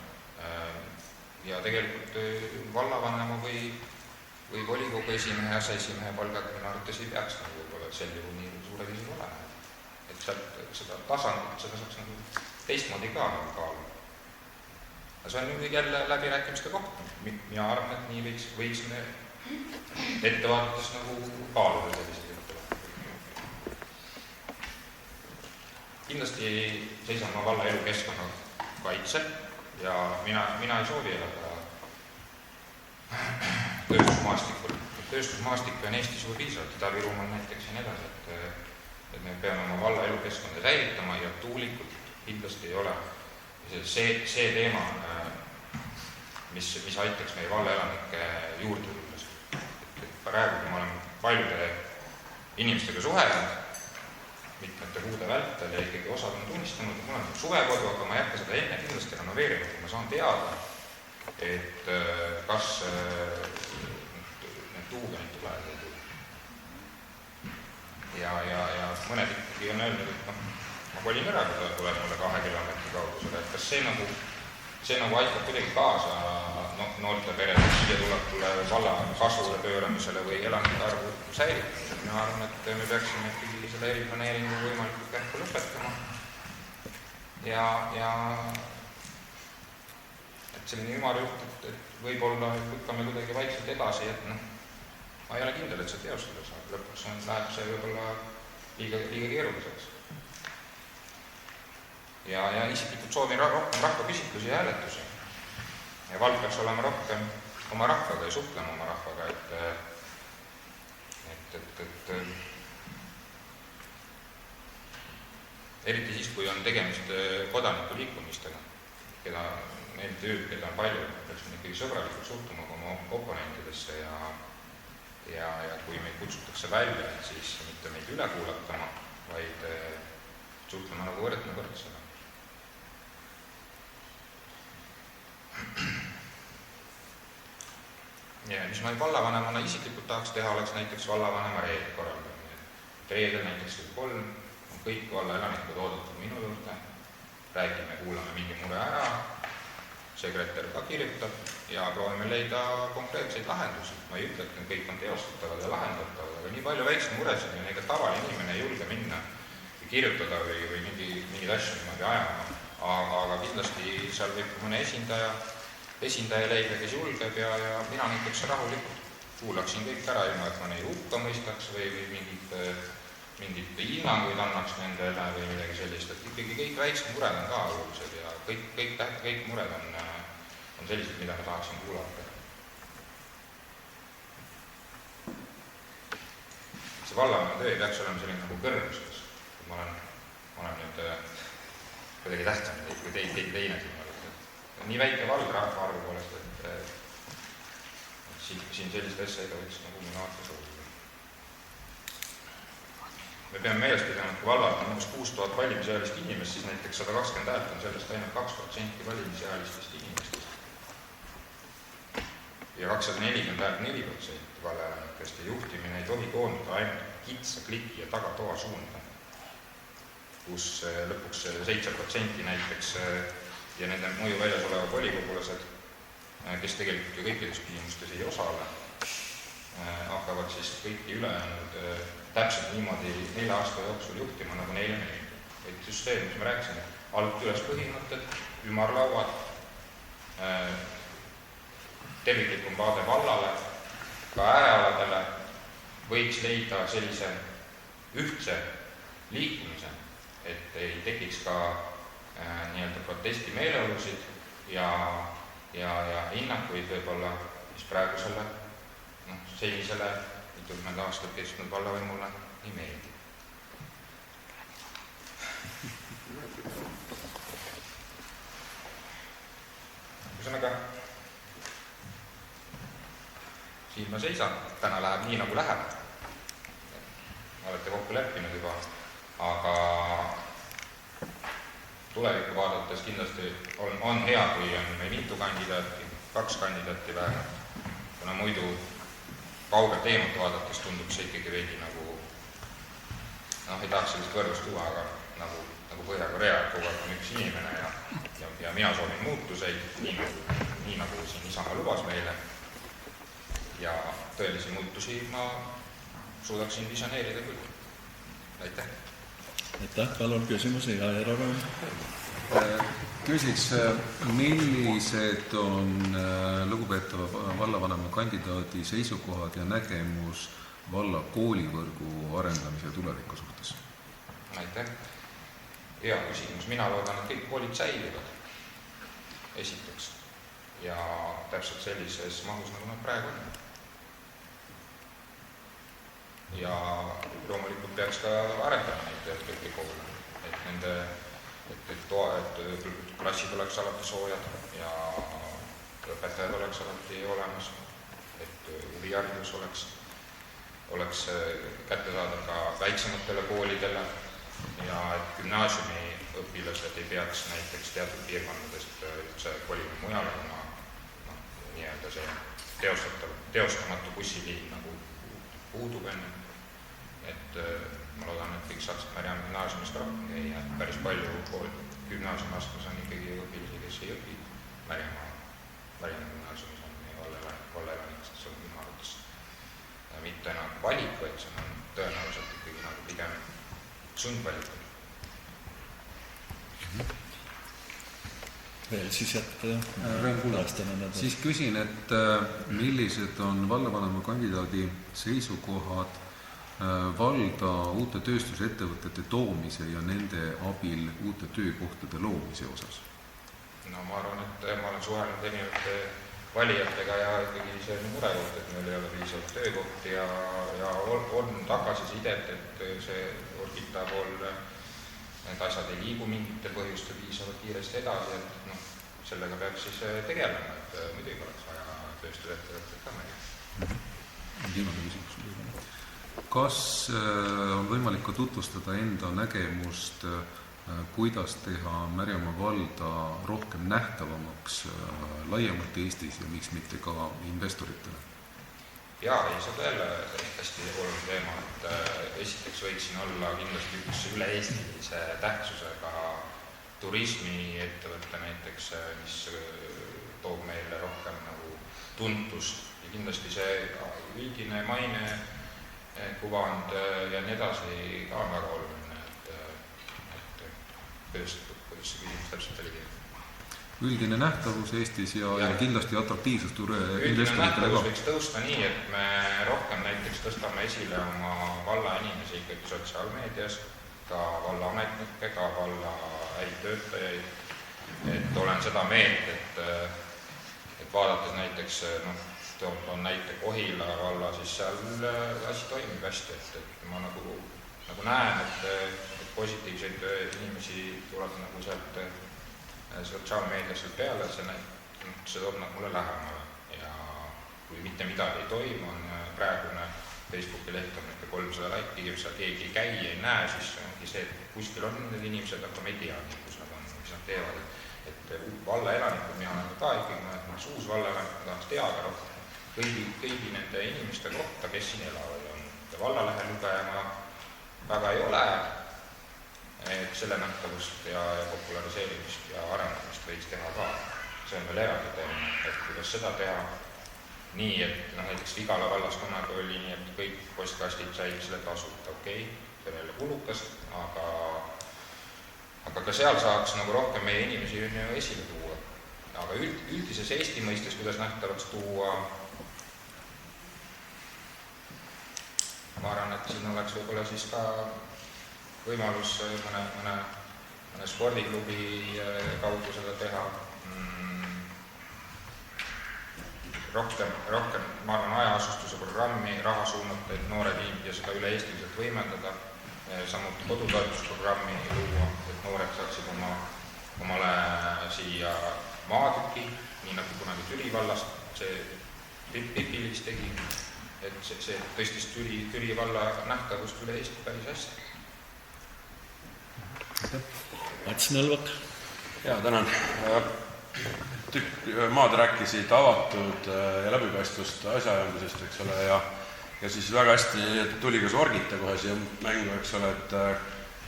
Ja tegelikult vallavanema või volikogu esimehe ja aseesimehe palgad minu arvates ei peaks nagu võib-olla sel juhul nii suure viisil olema. Et sealt seda tasandit, seda saaks nagu teistmoodi ka nagu kaalu. Ja see on nüüd jälle läbirääkimiste koht. Mina arvan, et nii võiksime ettevaatades nagu kaaluda sellised juhtuvad. Kindlasti seisan ma valla elukeskkonna kaitsel ja mina ei soovi elada tööstusmaastikul. Tööstusmaastik on Eestis juba piisavalt, Ida-Virumaal näiteks ja nii edasi, et me peame oma valla elukeskkonda säilitama ja tuulikult kindlasti ei ole see teema, mis aitaks meie valla elanike juurde tulles. Praegu, kui ma olen paljude inimestega suhelnud, mitmete kuude vältel ja ikkagi osad on tunnistanud, et mul on suvekodu, aga ma ei hakka seda enne kindlasti renoveerima, kui ma saan teada, et kas need tuugenid tulevad ei tule. Ja mõned ikkagi on öelnud, et ma kolin ära, kui tuleb mulle 2 kilomeetri kaugusele, et kas see nagu aitab kuidagi kaasa noorte perede siia tuleb valla kasvule pööramisele või elanike arvu säilitamisele. Mina arvan, et me peaksime ikkagi selle eriplaneeringu võimalikult kähku lõpetama ja et selline ümarjuht, et võib-olla lükkame kuidagi vaikselt edasi, et ma ei ole kindel, et see teostada saab. Lõpuks läheb see võib-olla liiga keeruliseks. Ja isiklikult soovin rohkem rahvaküsitlusi ja hääletusi. Ja vald peaks olema rohkem oma rahvaga ja suhtlema oma rahvaga, et eriti siis, kui on tegemist kodanikuliikumistega, keda on palju, peaks ikkagi sõbralikult suhtuma oma oponentidesse ja kui meid kutsutakse välja, siis mitte meid üle kuulatama, vaid suhtlema nagu võrdne võrdsega. Ja mis ma vallavanemana isiklikult tahaks teha, oleks näiteks vallavanema reede korraldamine. Reedel näiteks 3 on kõik valla elanikud oodatud minu juurde, räägime, kuulame mingi mure ära, sekretär ka kirjutab ja proovime leida konkreetseid lahendusi. Ma ei ütle, et need kõik on teostatavad ja lahendatavad, aga nii palju väikse muresid ja ega tavaline inimene ei julge minna või kirjutada või mingid asju niimoodi ajama. Aga kindlasti seal võib mõne esindaja leida, kes julgeb ja mina näiteks rahulikult kuulaksin kõik ära, ilma et ma neid hukka mõistaks või mingid hinnanguid annaks nendele või midagi sellist, et ikkagi kõik väiksed mured on ka olulised ja kõik mured on sellised, mida ma tahaksin kuulata. See vallavanem töö ei peaks olema selline nagu kõrgustus. Ma olen nüüd kuidagi tähtsam kui teine siin olnud. Nii väike vald rahvaarvu poolest, et siin sellist asja ei võiks nagu minu arvates olla. Me peame meeles pidama, et kui vallad on umbes 6000 valimisealist inimest, siis näiteks 120 häält on sellest ainult 2% valimisealistest inimestest. Ja 240 häält 4% vallaelanikest ja juhtimine ei tohi koonduda ainult kitsa kliki ja tagatoa suunda, kus lõpuks 7% näiteks ja nende mõju väljas oleva volikogulased, kes tegelikult ju kõikides küsimustes ei osale, hakkavad siis kõiki ülejäänud täpselt niimoodi 4 aasta jooksul juhtima, nagu neile meeldib. Et süsteem, mis me rääkisime, alt üles põhimõtted, ümarlauad, terviklikum vaade vallale, ka äärealadele võiks leida sellise ühtse liikumise, et ei tekiks ka nii-öelda protesti meeleolusid ja hinnakuid võib-olla, mis praegusele senisele 40 aastat kestnud vallavõimule ei meeldi. Ühesõnaga, siin ma seisan, täna läheb nii, nagu läheb. Olete kokku leppinud juba, aga tulevikku vaadates kindlasti on hea, kui on meil mitu kandidaati, 2 kandidaati vähemalt, kuna muidu kaugelt eemalt vaadates tundub see ikkagi veidi nagu, ei tahaks sellist võrdlust tuua, aga nagu Põhja-Korea, kogu aeg on üks inimene ja mina soovin muutuseid, nii nagu siin Isamaa lubas meile. Ja tõelisi muutusi ma suudaksin visioneerida küll. Aitäh! Aitäh, palun küsimusi ja erakond. Küsiks, millised on lugupeetava vallavanema kandidaadi seisukohad ja nägemus valla koolivõrgu arendamise tuleviku suhtes? Aitäh! Hea küsimus. Mina loodan, et kõik koolid säilivad esiteks ja täpselt sellises mahus, nagu nad praegu on. Ja loomulikult peaks ka arendama neid kõiki koole, et klassid oleks alati soojad ja õpetajad oleks alati olemas, et huviharidus oleks kättesaadav ka väiksematele koolidele ja et gümnaasiumi õpilased ei peaks näiteks teatud piirkondadest üldse kolima mujale, kuna nii-öelda see teostamatu bussiliin nagu puudub enne. Et ma loodan, et kõik saaksid Märjamaa gümnaasiumist rohkem käia, et päris palju gümnaasiumastmes on ikkagi õpilasi, kes ei õpi Märjamaa gümnaasiumis on meie vallaelanikest, see on minu arvates mitte enam valik, vaid see on tõenäoliselt ikkagi nagu pigem sundvalikud. Veel siis jätta siis küsin, et millised on vallavanema kandidaadi seisukohad valda uute tööstusettevõtete toomise ja nende abil uute töökohtade loomise osas? No ma arvan, et ma olen suhelnud erinevate valijatega ja ikkagi see on murekoht, et meil ei ole piisavalt töökohti ja on tagasisidet, et see Orgita pool need asjad ei liigu mingite põhjuste piisavalt kiiresti edasi, et sellega peaks siis tegelema, et muidugi oleks vaja tööstusettevõtted ka meil. Viimane küsimus. Kas on võimalik ka tutvustada enda nägemust, kuidas teha Märjamaa valda rohkem nähtavamaks laiemalt Eestis ja miks mitte ka investoritele? jaa, ei, see on jälle hästi oluline teema, et esiteks võiks siin olla kindlasti üks üle-eestilise tähtsusega turismiettevõte näiteks, mis toob meile rohkem nagu tuntust ja kindlasti see üldine maine, kuvand ja nii edasi ka on väga oluline, et kuidas see küsimus täpselt oli? Üldine nähtavus Eestis ja kindlasti atraktiivsus üldine nähtavus võiks tõusta nii, et me rohkem näiteks tõstame esile oma valla inimesi ikkagi sotsiaalmeedias, ka valla ametnikke, ka valla häid töötajaid, et olen seda meelt, et vaadates näiteks, on näite Kohila valla, siis seal asi toimib hästi, et ma nagu näen, et positiivseid inimesi tuleb nagu sealt sotsiaalmeedias peale, see toob mulle lähemale ja kui mitte midagi ei toimu, on praegune Facebooki leht on 300 laiki, kui seal keegi ei käi, ei näe, siis ongi see, et kuskil on need inimesed, aga me ei tea, kus nad on, mis nad teevad, et valla elanikud, mina olen ka ikkagi, ma olen uus valla elanikud, tahaks teada rohkem kõigi nende inimeste kohta, kes siin elavad on. Vallalehe lugejama väga ei ole, et selle nähtavust ja populariseerimist ja arendamist võiks teha ka. See on veel eraldi teema, et kuidas seda teha nii, et näiteks Vigala vallas kunagi oli nii, et kõik postkastid said selle tasuta, okei, see on jälle kulukas, aga ka seal saaks nagu rohkem meie inimesi esile tuua. Aga üldises Eesti mõistes, kuidas nähtavaks tuua, ma arvan, et siin oleks võib-olla siis ka võimalus mõne spordiklubi kaudu seda teha. Rohkem, ma arvan, ajaasustuse programmi raha suunata, et noored ja seda üle-eestiliselt võimendada. Samuti kodutoetusprogrammi luua, et noored saaksid omale siia maatüki, nii nagu kunagi Türi vallast see Pipilis tegi, et see tõstis Türi valla nähtavust üle Eesti päris hästi. Mats Nõlvak. Jaa, tänan. Maad rääkisid avatud ja läbipaistvust asjaajamisest, eks ole, ja siis väga hästi tuli ka Sorgita kohe siia mängu, eks ole, et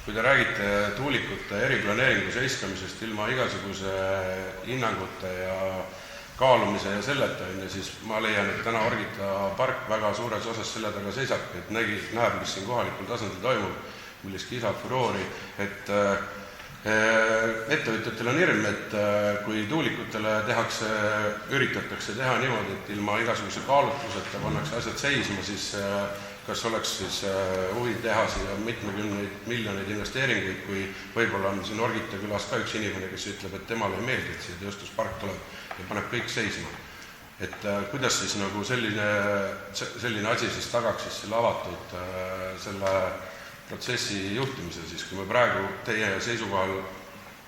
kui te räägite tuulikute eriplaneeringu seiskamisest ilma igasuguse hinnangute ja kaalumise ja selleta, siis ma leian, et täna Orgita park väga suures osas selle taga seisabki, et näeb, mis siin kohalikul tasandil toimub, millist kisa furoori, et ettevõtjatel on hirm, et kui tuulikutele üritatakse teha niimoodi, et ilma igasuguse kaalutluseta pannakse asjad seisma, siis kas oleks siis huvi teha siia mitmekümneid miljoneid investeeringuid, kui võib-olla on siin Orgita külas ka üks inimene, kes ütleb, et temale ei meeldi, et siia tööstuspark tuleb ja paneb kõik seisma. Et kuidas siis nagu selline asi siis tagaks siis selle avatud selle protsessi juhtimisel siis, kui me praegu teie seisukohal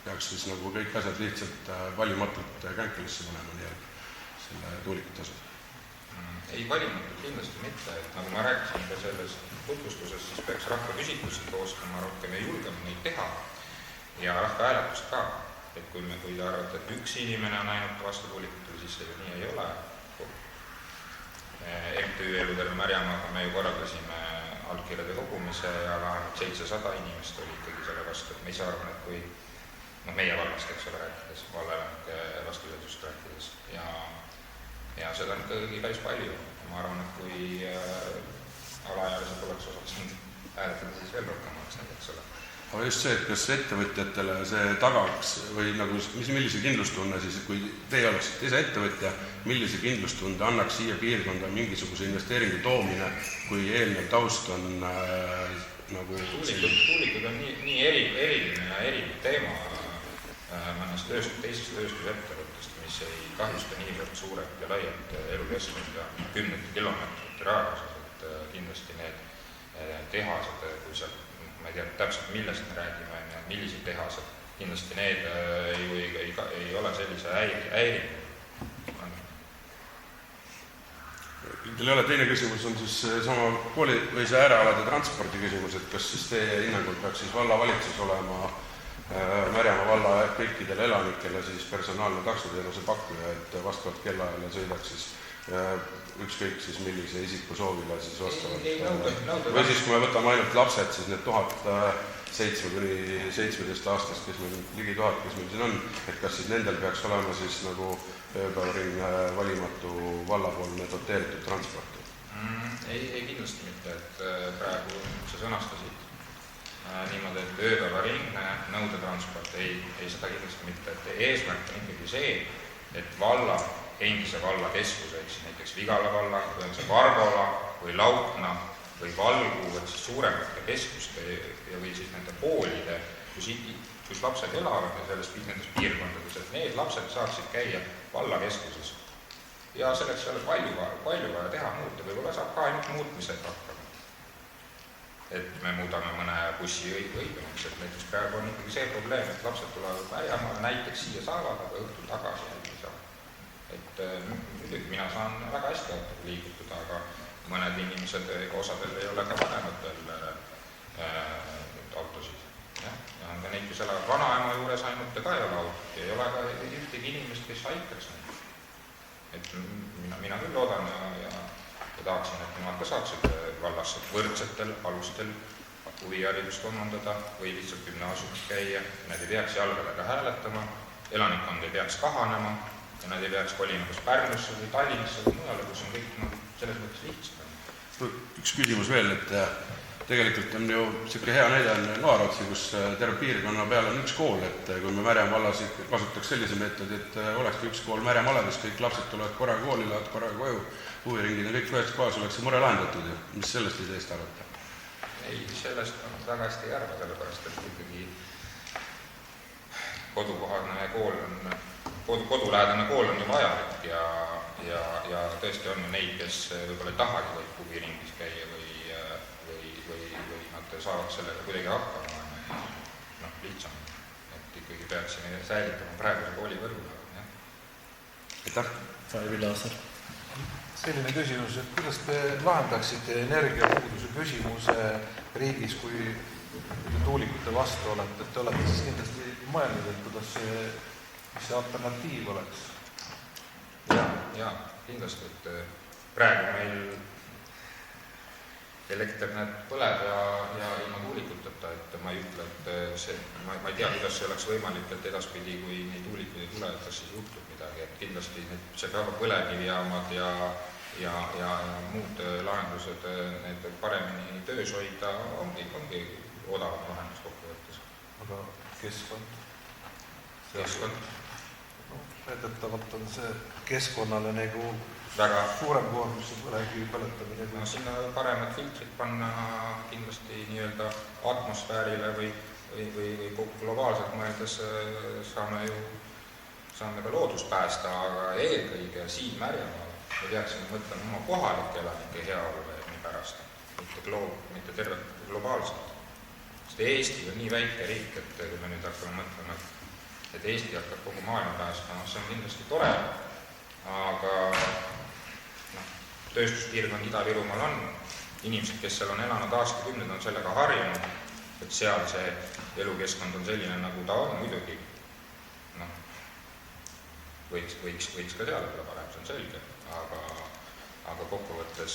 peaks siis nagu kõik asjad lihtsalt valimatult känkelisse panema nii selle tuulikute osas? Ei, valimatult kindlasti mitte, et nagu ma rääkisin ka selles tutvustuses, siis peaks rahvaküsitlusi koostama rohkem ja julgema neid teha ja rahvahääletust ka, et kui te arvate, et üks inimene on ainult vastu tuulikutele, siis see ju nii ei ole. MTÜ Eluterve Märjamaaga me ju korraldasime allkirjade kogumise ja vähemalt 700 inimest oli ikkagi selle vastu, et me ise arvan, et kui meie vallast, eks ole, rääkides, vallaelanike vastuseisust rääkides ja seda on ikkagi päris palju. Ma arvan, et kui alaealised oleks osaks hääletada, siis veel rohkem oleks neid, eks ole. Aga just see, et kas ettevõtjatele see tagaks või nagu, millise kindlustunne siis, kui teie oleksite ise ettevõtja, millise kindlustunde annaks siia piirkonda mingisuguse investeeringu toomine, kui eelnev taust on nagu... Tuulikud on nii eriline ja eriline teema mõnest teisest tööstusettevõttest, mis ei kahjusta niivõrd suurelt ja laialt elukeskkond ja 10 kilomeetrite raadiuses, et kindlasti need tehased, kui seal ma ei tea täpselt, millest me räägime ja millised tehased, kindlasti need ei ole sellise häirinud. Teil ei ole teine küsimus, on siis sama kooli või see äärealade transpordi küsimus, et kas siis teie hinnangul peaks siis vallavalitsus olema Märjamaa valla kõikidele elanikele siis personaalne taksoteenuse pakkuja, et vastavalt kellaajale sõidaks siis ükskõik siis millise isiku soovile siis vastavalt. Või siis, kui me võtame ainult lapsed, siis need 7 kuni 17 aastast, kes meil ligi 1000, kes meil siin on, et kas siis nendel peaks olema siis nagu ööpäevaring valimatu vallapoolne doteeritud transport? Ei kindlasti mitte, et praegu sa sõnastasid niimoodi, et ööpäevaringne nõudetransport, ei seda kindlasti mitte, et eesmärk on ikkagi see, et endise valla keskuseks, näiteks Vigala valla, või on see Varbola või Laukna või Valgu, et siis suuremate keskuste või siis nende koolide, kus lapsed elavad ja nendes piirkondades, et need lapsed saaksid käia vallakeskuses. Ja selleks ei ole palju vaja teha muuta, võib-olla saab ka ainult muutmisega hakkama. Et me muudame mõne bussi õigemaks, et näiteks praegu on ikkagi see probleem, et lapsed tulevad Märjamaale, näiteks siia saavad, aga õhtul tagasi ei saa. Et muidugi mina saan väga hästi autoga liigutada, aga mõned inimesed, osadel ei ole ka vanematel autosid. Ja on ka neid, kes elavad vanaema juures ainult ja ka ei ole autot ja ei ole ka ühtegi inimest, kes aitaks neid. Et mina küll loodan ja tahaksin, et nemad ka saaksid vallas võrdsetel alustel huviharidust omandada või lihtsalt gümnaasiumis käia, nad ei peaks jalgadega hääletama, elanikkond ei peaks kahanema ja nad ei peaks kolima kas Pärnusse või Tallinnasse või mujale, kus on kõik selles mõttes lihtsam. Üks küsimus veel, et tegelikult on ju selline hea näide on Noarotsi, kus terve piirkonna peal on üks kool, et kui me Märjamaa vallas kasutaks sellise meetodi, et olekski üks kool Märjamaalevis, kõik lapsed tulevad korraga kooli, lähevad korraga koju, huviringid ja kõik ühes kohas, oleks see mure lahendatud ja mis sellest ideest arvata? Ei, sellest on väga hästi ei arva, sellepärast, et ikkagi kodulähedane kool on ju vajalik ja tõesti on ju neid, kes võib-olla ei tahagi võib huviringis käia või nad saavad sellega kuidagi hakkama, lihtsam, et ikkagi peaksime säilitama praeguse koolivõrgu. Aitäh! Taivi Laasar. Selline küsimus, et kuidas te lahendaksite energiapuuduse küsimuse riigis, kui te tuulikute vastu olete, et te olete siis kindlasti mõelnud, et kuidas see alternatiiv oleks? Jaa, kindlasti, et praegu meil elekter põleb ja ilma tuulikuteta, et ma ei ütle, et ma ei tea, kuidas see oleks võimalik, et edaspidi, kui neid tuulikuid ei tule, et kas siis juhtub midagi, et kindlasti see peab põlevkivijaamad ja muud lahendused, need paremini töös hoida, ongi odavam lahendus kokkuvõttes. Aga keskkond? Väidetavalt on see keskkonnale nagu väga suurem koormus põlevkivi põletamine. No sinna paremad filtrid panna kindlasti nii-öelda atmosfäärile või globaalselt mõeldes saame ka loodust päästa, aga eelkõige siin Märjamaal me peaksime mõtlema oma kohalike elanike heaolule nii pärast, mitte tervet globaalselt. Sest Eesti on nii väike riik, et kui me nüüd hakkame mõtlema, et Eesti hakkab kogu maailma päästama, see on kindlasti tore, aga tööstuspiirkond Ida-Virumaal on, inimesed, kes seal on elanud aastakümned, on sellega harjunud, et seal see elukeskkond on selline, nagu ta on, muidugi võiks ka seal olla parem, see on selge, aga kokkuvõttes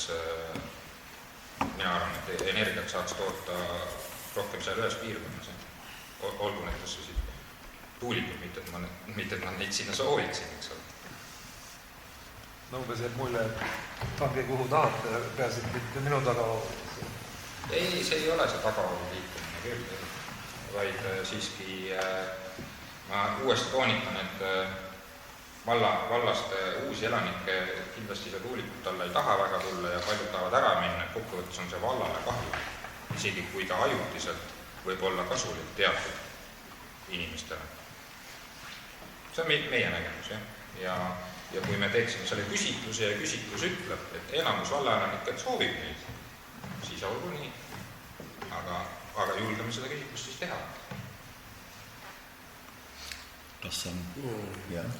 mina arvan, et energiat saaks toota rohkem seal ühes piirkonnas, olgu näiteks tuulikud, mitte et nad neid sinna sooviksin, eks ole. Umbes jääb mulje, et pange kuhu tahate, peasid mitte minu tagaooli. Ei, see ei ole see tagaooli liikumine küll, vaid siiski ma uuesti toonitan, et vallast uusi elanikke kindlasti see tuulikut alla ei taha väga tulla ja paljud tahavad ära minna, kokkuvõttes on see vallale kahju, isegi kui ta ajutiselt võib olla kasulik teatud inimestele. See on meie nägemus, jah. Ja kui me teeksime selle küsitluse ja küsitlus ütleb, et enamus vallaelanikud soovib neid, siis olgu nii. Aga julgeme seda küsitlust siis teha. Kas on? Jah.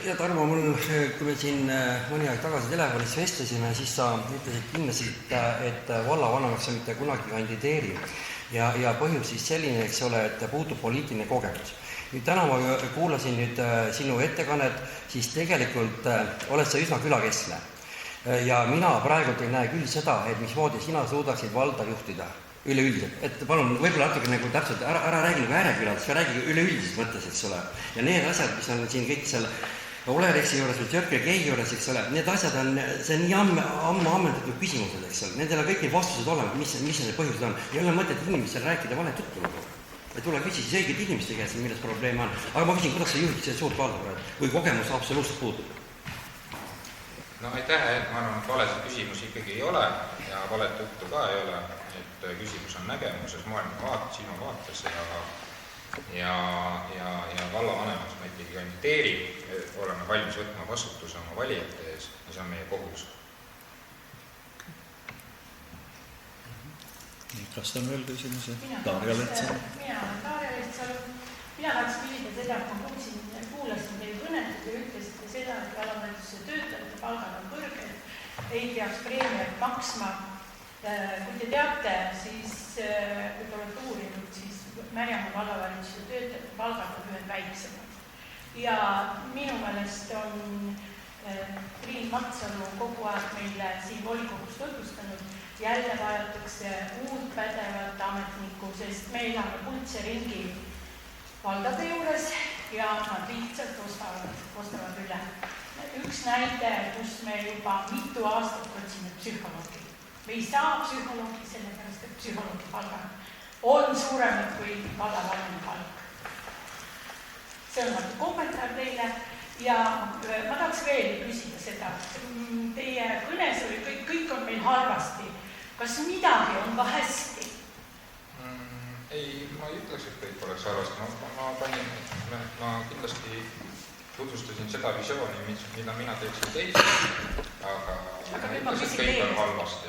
Ja Tarmo, kui me siin mõni aeg tagasi telefonis vestlesime, siis sa ütlesid kindlasti, et vallavanemaks sa mitte kunagi kandideeri. Ja põhjus siis selline, eks ole, et puutub poliitiline kogemus. Nüüd täna ma kuulasin nüüd sinu ettekannet, siis tegelikult oled sa üsna külakeskne. Ja mina praegult ei näe küll seda, et mismoodi sina suudaksid valda juhtida üleüldiselt. Et palun, võib-olla natuke nagu täpselt, ära räägi nagu ääreküladest, räägi üleüldises mõttes, eks ole. Ja need asjad, mis on siin kõik seal Olerexi juures või Circle K juures, eks ole, need asjad on, see nii ammu ammendatud küsimused, eks ole. Nendel on kõik need vastused olema, mis need põhjused on. Ei ole mõtet inimestel rääkida valet juttu nagu. Et tule küsi siis õiged inimeste käest, milles probleem on. Aga ma küsin, kuidas sa juhid see suurt valda praegu, kui kogemus absoluutselt puudub? No aitäh, ma arvan, et valesid küsimusi ikkagi ei ole ja valet juttu ka ei ole. Et küsimus on nägemuses, sinu vaates ja vallavanemaks ma ikkagi kandideerin, oleme valmis võtma vastutuse oma valijate ees ja see on meie kohus. Kas on veel küsimusi? Mina Darja Lehtsalu. Mina olen Darja Lehtsalu. Mina tahaks küsida seda, et ma kuulasin teie kõnet ja te ütlesite seda, et vallavalitsuse töötajate palgad on kõrged, ei peaks preemiat maksma. Kui te teate, siis kui te olete uurinud, siis Märjamaa vallavalitsuse töötajate palgad on ühed väiksemad. Ja minu meelest on Triin Matsalu kogu aeg meile siin volikogus tutvustanud, jälle vajatakse uut pädevat ametnikku, sest me elame kuldse ringi valdade juures ja nad lihtsalt ostavad üle. Üks näide, kus me juba mitu aastat otsime psühholoogi. Me ei saa psühholoogi sellepärast, et psühholoogi palgad on suuremad kui vallavanema palk. See on kommentaar teile. Ja ma tahaks veel küsida seda, teie kõnes oli kõik on meil halvasti. Kas midagi on ka hästi? Ei, ma ei ütleks, et kõik oleks halvasti. Ma kindlasti tutvustasin seda visiooni, mida mina teeksin teisest, aga ma küsin teile,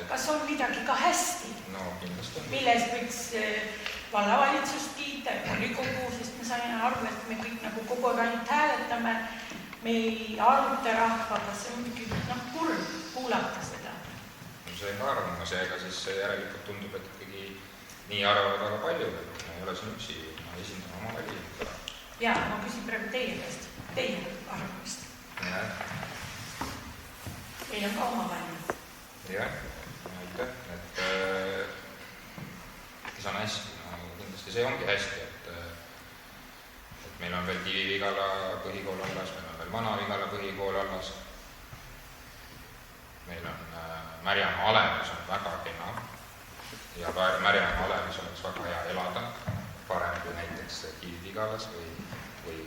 kas on midagi ka hästi? No kindlasti on. Milles võiks vallavalitsust kiita ja volikogu, sest me sain aru, et me kõik nagu kogu aeg ainult hääletame, me ei aruta rahvaga, see on kurb kuulata seda. See ka arvamus, ega siis järelikult tundub, et ikkagi nii arvavad väga palju, et ma ei ole siin üksi, ma esindan oma valijatele. Jaa, ma küsin praegu teie käest, teie arvamust. Meil on ka oma valijad. Jah, aitäh, et see on hästi, kindlasti see ongi hästi, et meil on veel Kivi-Vigala põhikool allas, meil on veel Vana-Vigala põhikool allas, meil on Märjamaa Alevis on väga kena ja Märjamaa Alevis oleks väga hea elada, parem kui näiteks Kivi-Vigalas või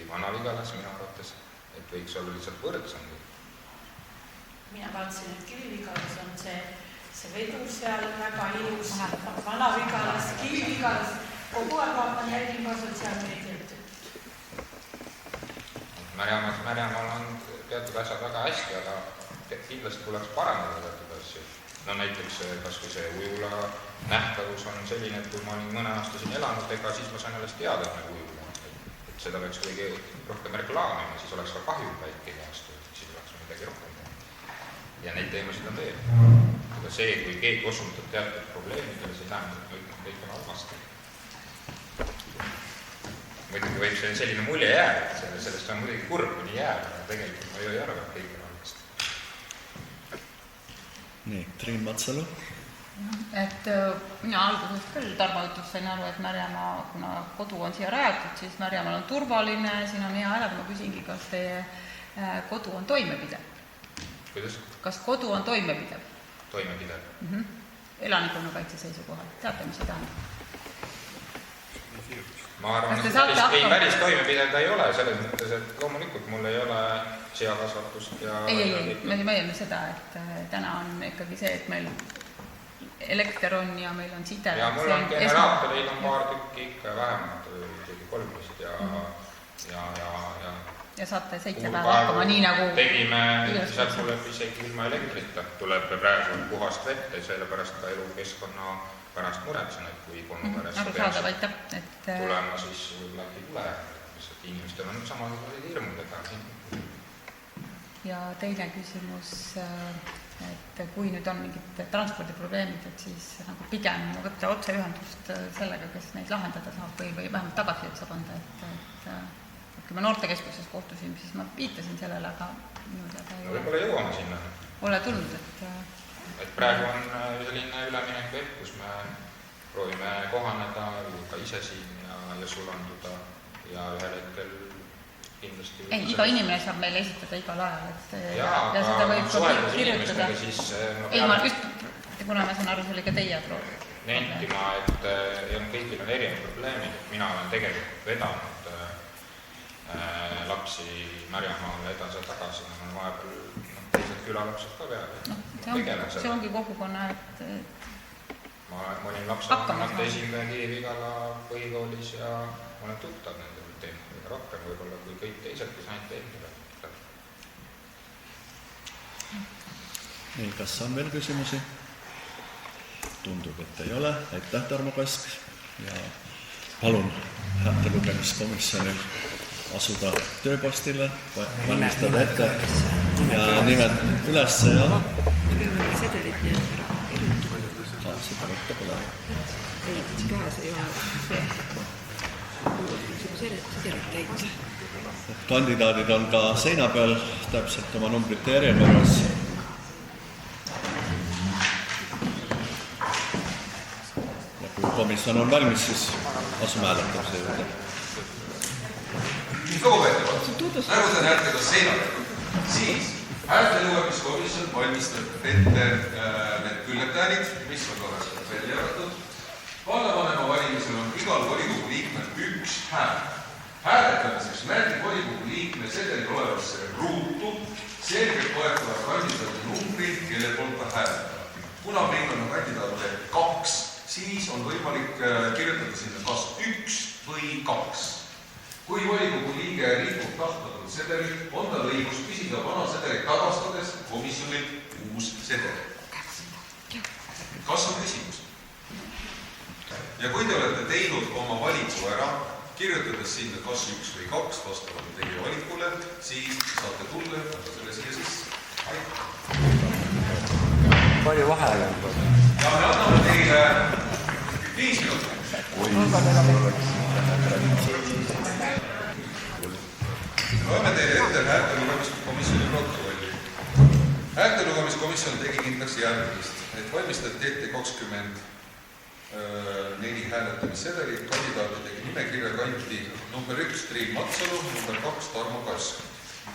Vana-Vigalas minu arvates, et võiks olla lihtsalt võrdsam. Mina vaatasin, et Kivi-Vigalas on see vedu seal väga ilus, Vana-Vigalas, Kivi-Vigalas, kogu aeg vaatan jälgin ka sotsiaalmeediat. Märjamaal on teatud asjad väga hästi, aga kindlasti tuleks parandada teatud asju. No näiteks kas või see ujula nähtavus on selline, et kui ma olin mõne aasta siin elanud, ega siis ma sain alles teada, et nagu ujula. Et seda peaks kõige rohkem reklaamima, siis oleks ka kahju väike vastu, siis oleks midagi rohkem teha. Ja neid teemasid on veel. Aga see, kui keegi osutab teatud probleemidele, see tähendab, et kõik on halvasti. Muidugi võib selline mulje jääda, et sellest on muidugi kurb, kui nii jääb, aga tegelikult ma ei arva, et kõik on halvasti. Nii, Triin Matsalu. Et mina alguses küll Tarmo jutust sain aru, et Märjamaa, kuna kodu on siia rajatud, siis Märjamaal on turvaline, siin on hea elada. Ma küsingi, kas teie kodu on toimepidev? Kuidas? Kas kodu on toimepidev? Toimepidev. Elanikkonnakaitse seisukohal. Teate, mis see tähendab? Ma arvan, et päris toimepidev ta ei ole, selles mõttes, et loomulikult mul ei ole seakasvatust ja... Ei, me mõjeme seda, et täna on ikkagi see, et meil elekter on ja meil on side. Ja mul on generaatoreid on paar tükki ikka vähemalt, tegi 3 ja saate 7 päeva hakkama, nii nagu... Tegime, sealt tuleb isegi ilma elektrita, tuleb praegu puhast vett ja sellepärast ka elukeskkonna pärast muretsen, et kui ikonu pärast tulema, siis võib-olla ei tule, sest inimestel on samasugused hirmud. Ja teine küsimus, et kui nüüd on mingid transpordiprobleemid, et siis nagu pigem võtta otseühendust sellega, kes neid lahendada saab või vähemalt tagasisidet saab anda, et kui ma noortekeskuses kohtusin, siis ma viitasin sellele, aga minu teada ei ole. Võib-olla jõuame sinna. Ole tulnud, et praegu on selline ülemineku hetk, kus me proovime kohaneda ka ise siin ja sulanduda ja ühel hetkel kindlasti... Ei, iga inimene saab meile esitada igal ajal, ja seda võib suheldes inimestega siis ei, ma just, kuna ma saan aru, see oli ka teie nentima, et kõigil on erinevad probleemid, et mina olen tegelikult vedanud lapsi Märjamaale edasi-tagasi, on vahepeal teised külalapsed ka peale. See ongi kogukonna, et ma olin lapsevanemate esindaja Kivi-Vigala põhikoolis ja olen tuttav nende teemadega rohkem võib-olla kui kõik teised, kes ainult teenida. Nii, kas on veel küsimusi? Tundub, et ei ole. Aitäh, Tarmo Kask. Ja palun häältelugemiskomisjonil asuda tööpostile, valmistada ette ja nimed üles ja sedelit nii ära. Seda võtta pole. Ei, käes ei ole sedelit täita. Kandidaadid on ka seina peal täpselt oma numbrite järjekorras. Ja kui komisjon on valmis, siis asume hääletamise juurde. Lugupeetavad, nagu te näete ka seinadega, siis häältelugemiskomisjon valmistab ette need bülletäänid, mis on korralikult välja jagatud. Vallavanema valimisel on igal volikogu liikmel üks hääl. Hääletamiseks märgib volikogu liikme sedeli olevasse ruutu selgelt poetava kandidaadi numbri, kelle poolt ta hääletab. Kuna meil on kandidaate 2, siis on võimalik kirjutada sinna kas 1 või 2. Kui volikogu liige rikub tahtatud sedeli, on tal õigus küsida vana sedeli tagastades komisjonilt uus sedeli. Kas on küsimus? Ja kui te olete teinud oma valiku ära, kirjutades sinna kas 1 või 2 vastavalt teie valikule, siis saate tulla ja selle siia sisse. Palju vahel on? Ja me anname teile 5 minutit. Loeme teile ette häältelugemiskomisjoni protokolli. Häältelugemiskomisjon tegi kindlaks järgmist, et valmistati ette 24 hääletamissedelit, kandidaatidega nimekirja kanti number 1 Triin Matsalu, number 2 Tarmo Kask.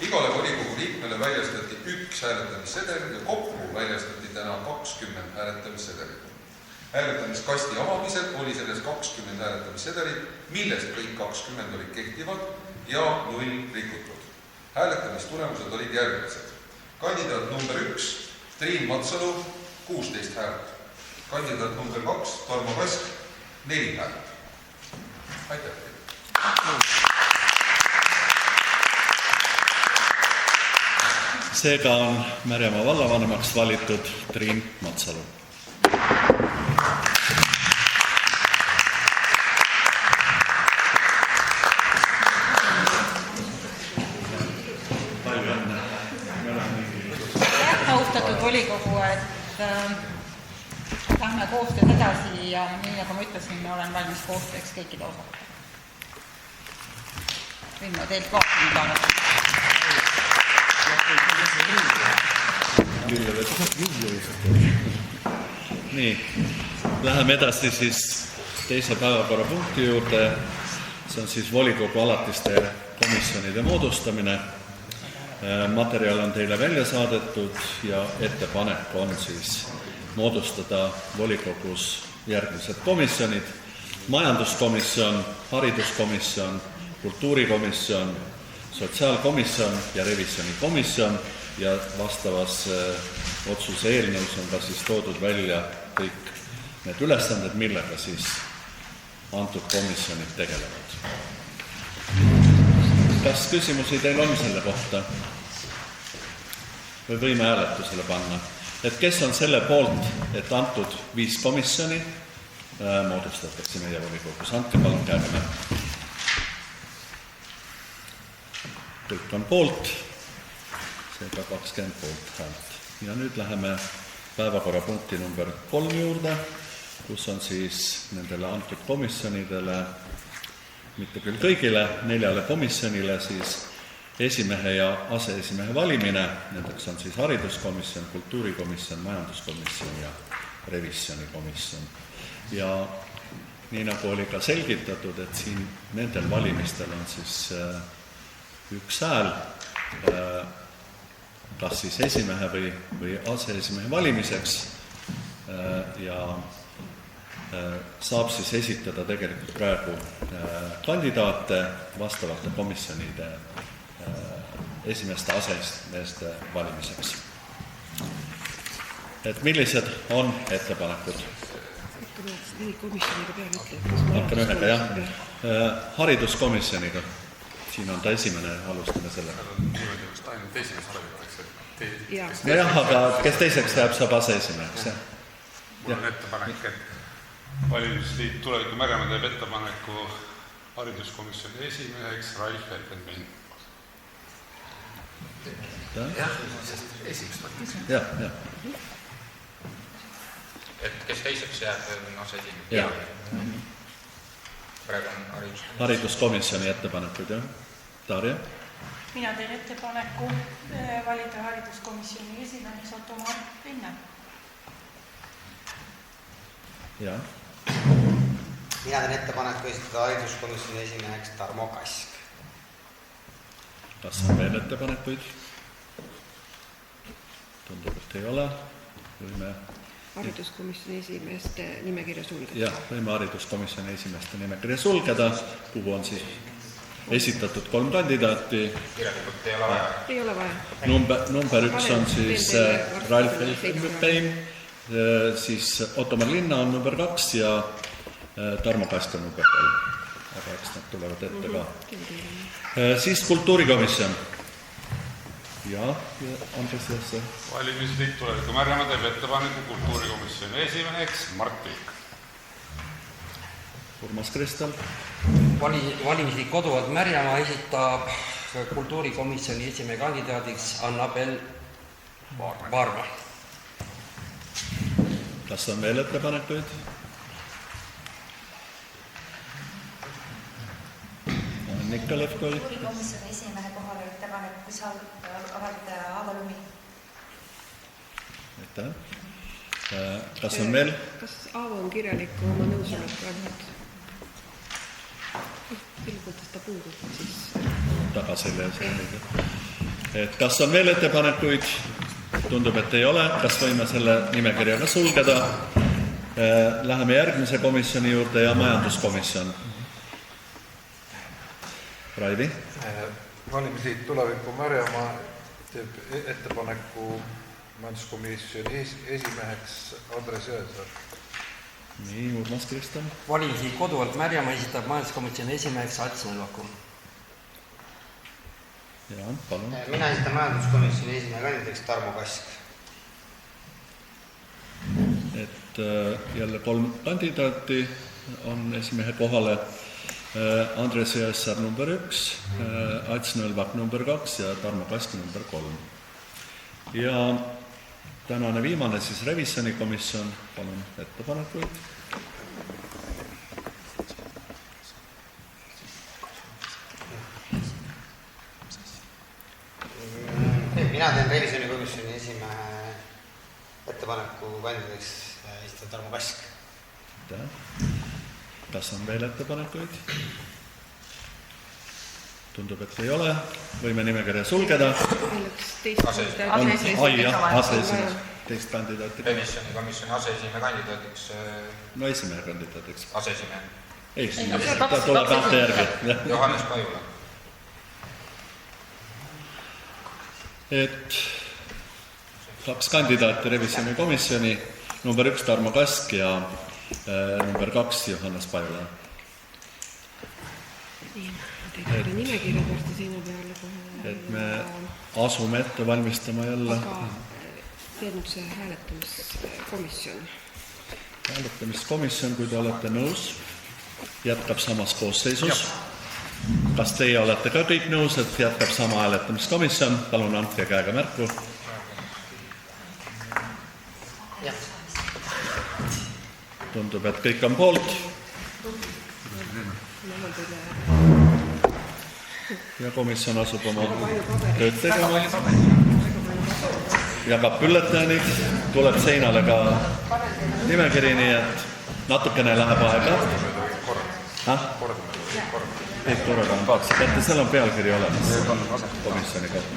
Igale volikogu liikmele väljastati 1 hääletamissedel ja kokku väljastati täna 20 hääletamissedelit. Hääletamiskasti avamisel oli selles 20 hääletamissedelit, millest kõik 20 olid kehtivad ja 0 rikutud. Hääletamistulemused olid järgmised. Kandidaat number 1, Triin Matsalu, 16 häält. Kandidaat number 2, Tarmo Kask, 4 häält. Aitäh teile! Seega on Märjamaa vallavanemaks valitud Triin Matsalu. Austatud volikogu, et lähme koostööd edasi ja nii nagu ma ütlesin, olen valmis koostööks kõikide osaga. Võin ma teilt vaatama tagasi. Nii, läheme edasi siis teise päevakorrapunkti juurde. See on siis volikogu alatiste komisjonide moodustamine. Materjal on teile välja saadetud ja ettepanek on siis moodustada volikogus järgmised komisjonid. Majanduskomisjon, hariduskomisjon, kultuurikomisjon, sotsiaalkomisjon ja revisjonikomisjon ja vastavas otsuse eelnõus on ka siis toodud välja kõik need ülesanded, millega siis antud komisjonid tegelevad. Kas küsimusi teil on selle kohta? Või võime hääletusele panna? Et kes on selle poolt, et antud 5 komisjoni moodustatakse meie volikogus? Andke palun käega märku. Kõik on poolt, seega 20 poolt häält. Ja nüüd läheme päevakorrapunkti number 3 juurde, kus on siis nendele antud komisjonidele, mitte küll kõigile, 4 komisjonile siis esimehe ja aseesimehe valimine. Nendeks on siis hariduskomisjon, kultuurikomisjon, majanduskomisjon ja revisjonikomisjon. Ja nii nagu oli ka selgitatud, et siin nendel valimistel on siis üks hääl, kas siis esimehe või aseesimehe valimiseks ja saab siis esitada tegelikult praegu kandidaate vastavate komisjonide esimeste aseesimeeste valimiseks. Et millised on ettepanekud? Hakkan ühega, jah. Hariduskomisjoniga. Siin on ta esimene, alustame selle. Ainult esimest valitakse. No jah, aga kes teiseks jääb, saab aseesimeheks. Mul on ettepanek, et Valimisliit Tuleviku Märjamaa teeb ettepaneku hariduskomisjoni esimeheks Ralf Helvenbein. Jah, esimest valitakse. Jah. Et kes teiseks jääb, on aseesimees? Jah. Praegu on hariduskomisjoni ettepanekud, jah. Darja? Mina teen ettepaneku valida hariduskomisjoni esimeheks Ottomar Linna. Jah. Mina teen ettepaneku esitada hariduskomisjoni esimeheks Tarmo Kask. Kas on veel ettepanekuid? Tundub, et ei ole. Võime hariduskomisjoni esimeeste nimekirja sulgeda. Jah, võime hariduskomisjoni esimeeste nimekirja sulgeda, kuhu on siis esitatud 3 kandidaati. Kirjalikult ei ole vaja. Ei ole vaja. Number 1 on siis Ralf Helvenbein, siis Ottomar Linna on number 2 ja Tarmo Kask on number 3. Aga eks nad tulevad ette ka. Siis kultuurikomisjon. Ja Andres Jesse. Valimisliit Tuleviku Märjamaa teeb ettepaneku kultuurikomisjoni esimeheks Mart Vilk. Urmas Kristal. Valimisliit Koduvald Märjamaa esitab kultuurikomisjoni esimehe kandidaadiks Annabel Vaarma. Kas on veel ettepanekuid? Annika Levkoi. Kultuurikomisjoni esimehe kohale ettepaneku avaldada Aavo Lumi. Aitäh. Kas on veel? Kas Aavo on kirjaliku oma nõusoleku andnud? Pilgultas ta puudub siis. Tagasi. Et kas on veel ettepanekuid? Tundub, et ei ole. Kas võime selle nimekirjaga sulgeda? Läheme järgmise komisjoni juurde ja majanduskomisjon. Raivi? Valimisliit Tuleviku Märjamaa teeb ettepaneku majanduskomisjoni esimeheks Andres Jõesaar. Nii, Urmas Kristal. Valimisliit Koduvald Märjamaa esitab majanduskomisjoni esimeheks Ats Nõlvaku. Ja, palun. Mina esitan majanduskomisjoni esimehe kandidaadiks Tarmo Kask. Et jälle 3 kandidaati on esimehe kohale. Andres Jõesaar number 1, Ats Nõlvak number 2 ja Tarmo Kask number 3. Ja tänane viimane siis revisjonikomisjon, palun ettepanekuid. Mina teen revisjonikomisjoni esimehe ettepaneku kandidaadiks esitada Tarmo Kask. Aitäh. Kas on veel ettepanekuid? Tundub, et ei ole. Võime nimekirja sulgeda. Aseesimees. Teist kandidaati. Revisjonikomisjoni aseesimehe kandidaadiks. No esimehe kandidaadiks. Aseesimehe. Ta tuleb kahte järgi. Johannes Pajula. Et 2 kandidaati revisjonikomisjoni. Number 1 Tarmo Kask ja number 2 Johannes Pajula. Nimekirja varsti sinna peale kohe. Et me asume ette valmistama jälle. Aga teednud see hääletamiskomisjon. Hääletamiskomisjon, kui te olete nõus, jätkab samas koosseisus. Kas teie olete ka kõik nõus, et jätkab sama hääletamiskomisjon? Palun andke käega märku. Tundub, et kõik on poolt. Ja komisjon asub oma tööd tegema. Jagab bülletäärid, tuleb seinale ka nimekiri, nii et natukene läheb aega. Kõik korraga on kaotsi kätte, seal on pealkiri olemas komisjoni kohta.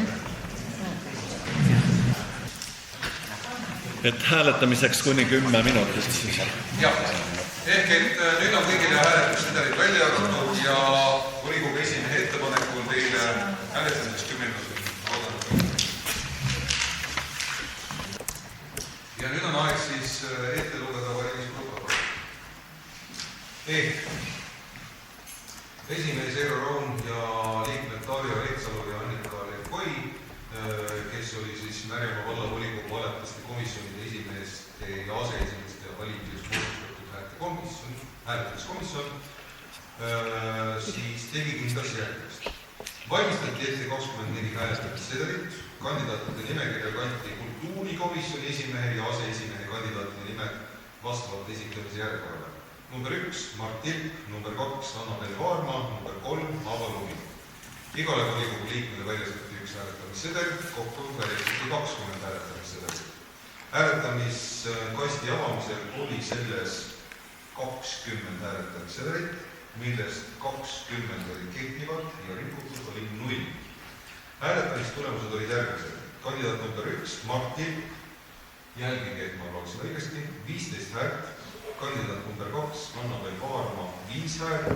Et hääletamiseks kuni 10 minutit siis. Jah, ehk et nüüd on kõigile hääletussedelid välja jagatud ja volikogu esimehe ettepaneku on teile hääletamiseks 10 minutit. Ja nüüd on aeg siis ette lugeda valimisprotokoll. Ehk esimees Eero Raun ja liikmed Darja Lehtsalu ja Annika Lekoi, kes oli siis Märjamaa vallavolikogu valetiste komisjonide esimeeste ja aseesimeeste ja valimiseks moodustatud hääletamiskomisjon, siis tegi kindlas järgmist. Valmistati ette 24 hääletamissedelit, kandidaatide nimekirja kanti kultuurikomisjoni esimehe ja aseesimehe kandidaatide nimed vastavalt esitamise järjekorrale. Number 1 Mart Tilk, number 2 Annabel Vaarma, number 3 Ava Lumi. Igale volikogu liikmele väljastati üks hääletamissedel, kokku väljastati 20 hääletamissedelit. Hääletamiskasti avamisel oli selles 20 hääletamissedelit, millest 20 oli kehtivad ja rikutud oli 0. Hääletamistulemused olid järgmised. Kandidaat number 1 Mart Tilk, jälgige, et ma loeksin õigesti, 15 häält, kandidaat number 2 Annabel Vaarma 5 häält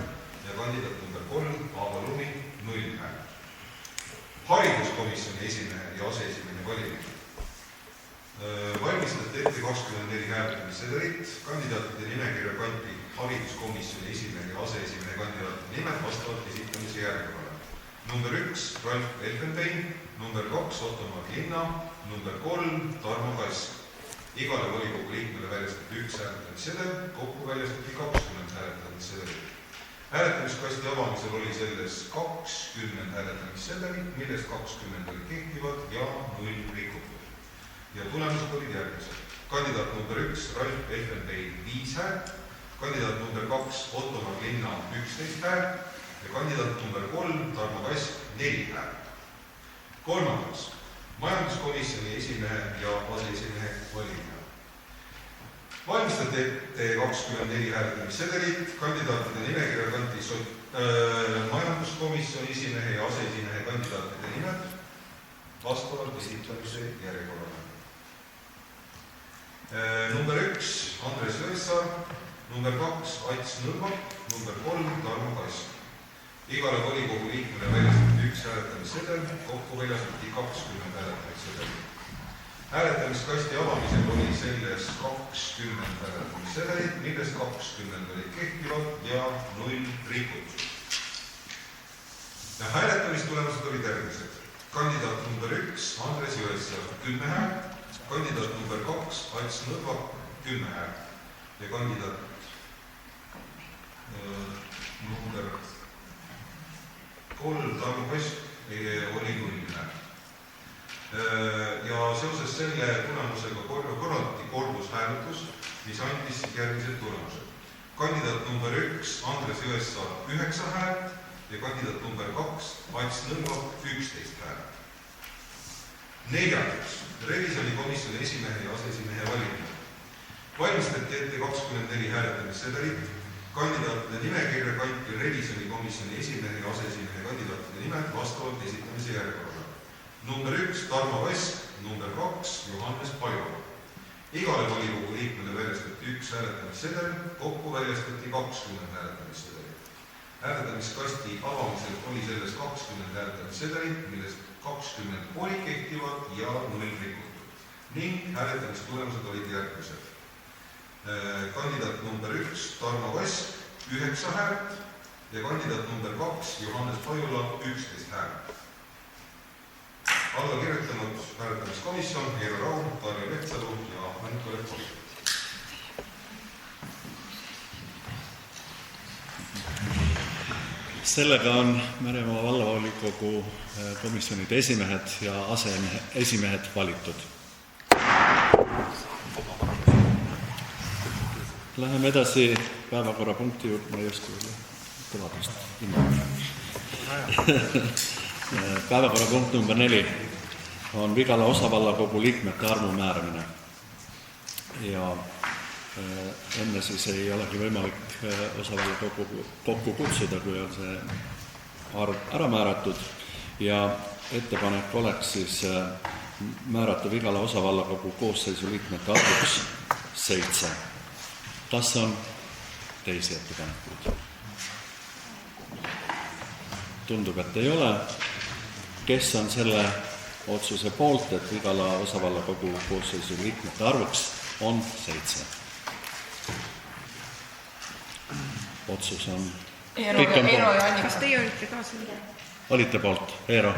ja kandidaat number 3 Ava Lumi 0 häält. Hariduskomisjoni esimehe ja aseesimehe valimine. Valmistati ette 24 hääletamissedelit, kandidaatide nimekirja kanti hariduskomisjoni esimehe ja aseesimehe kandidaatide nimed vastavalt esitamise järjekorrale. Number 1 Ralf Elfenbein, number 2 Otto Linna, number 3 Tarmo Kask. Igale volikogu liikmele väljastati üks hääletamissedel, kokku väljastati 20 hääletamissedelit. Hääletamiskasti avamisel oli selles 20 hääletamissedelit, millest 20 oli kehtivad ja 0 rikutud. Ja tulemused olid järgmised. Kandidaat number 1 Ralf Elfenbein 5 häält, kandidaat number 2 Otto Linna 11 häält ja kandidaat number 3 Tarmo Kask 4 häält. Kolmandaks, majanduskomisjoni esimehe ja aseesimehe valimine. Valmistati ette 24 hääletamissedelit, kandidaatide nimekirja kanti majanduskomisjoni esimehe ja aseesimehe kandidaatide nimed vastavalt esitamise järjekorrale. Number 1 Andres Jõessaar, number 2 Ats Nõlvak, number 3 Tarmo Kask. Igale volikogu liikmele väljastati üks hääletamissedel, kokku väljastati 20 hääletamissedelit. Hääletamiskasti avamisel oli selles 20 hääletamissedelit, millest 20 olid kehtivad ja 0 rikutud. Ja hääletamistulemused olid järgmised. Kandidaat number 1 Andres Jõessaar 10 häält, kandidaat number 2 Ats Nõlvak 10 häält ja kandidaat number 3 Tarmo Kask oli 0 häält. Ja seoses selle tulemusega korraldati kordushääletus, mis andis järgmised tulemused. Kandidaat number 1 Andres Jõessaar 9 häält ja kandidaat number 2 Ats Nõlvak 11 häält. Neljandaks, revisjonikomisjoni esimehe ja aseesimehe valimine. Valmistati ette 24 hääletamissedelit, kandidaatide nimekirja kanti revisjonikomisjoni esimehe ja aseesimehe kandidaatide nimed vastavalt esitamise järjekorrale. Number 1 Tarmo Kask, number 2 Johannes Pajumaa. Igale volikogu liikmele väljastati üks hääletamissedel, kokku väljastati 20 hääletamissedelit. Hääletamiskasti avamisel oli selles 20 hääletamissedelit, millest 20 oli kehtivad ja 0 rikutud. Ning hääletamistulemused olid järgmised. Kandidaat number 1 Tarmo Kask 9 häält ja kandidaat number 2 Johannes Pajula 11 häält. Alla kirjutanud hääletamiskomisjon Eero Raun, Darja Lehtsalu ja Annika Lekoi. Sellega on Märjamaa vallavolikogu komisjonide esimehed ja aseesimehed valitud. Läheme edasi päevakorrapunkti juurde, ma ei oska kõvadust hinnata. Päevakorrapunkt number 4 on Vigala osavallakogu liikmete arvu määramine. Ja enne siis ei olegi võimalik osavallakogu kokku kutsuda, kui on see arv ära määratud. Ja ettepanek oleks siis määrata Vigala osavallakogu koosseisu liikmete arvuks 7. Kas on teisi ettepanekuid? Tundub, et ei ole. Kes on selle otsuse poolt, et Vigala osavallakogu koosseisu liikmete arvuks on 7? Otsus on... Eero ja Annika. Kas teie olite ka selle? Olite poolt, Eero?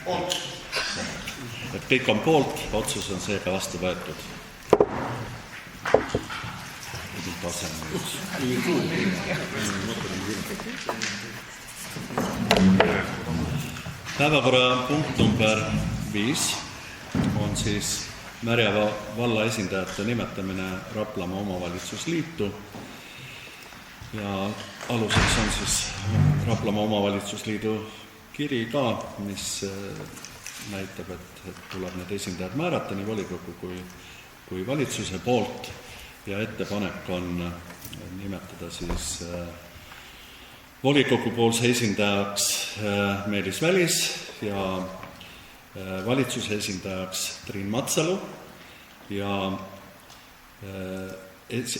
Poolt. Et kõik on poolt, otsus on seega vastu võetud. Päevakorrapunkt number 5 on siis Märjava valla esindajate nimetamine Raplamaa omavalitsusliitu. Ja aluseks on siis Raplamaa omavalitsusliidu kiri ka, mis näitab, et tuleb need esindajad määrata nii volikogu kui valitsuse poolt. Ja ettepanek on nimetada siis volikogu poolse esindajaks Meelis Välis ja valitsuse esindajaks Triin Matsalu ja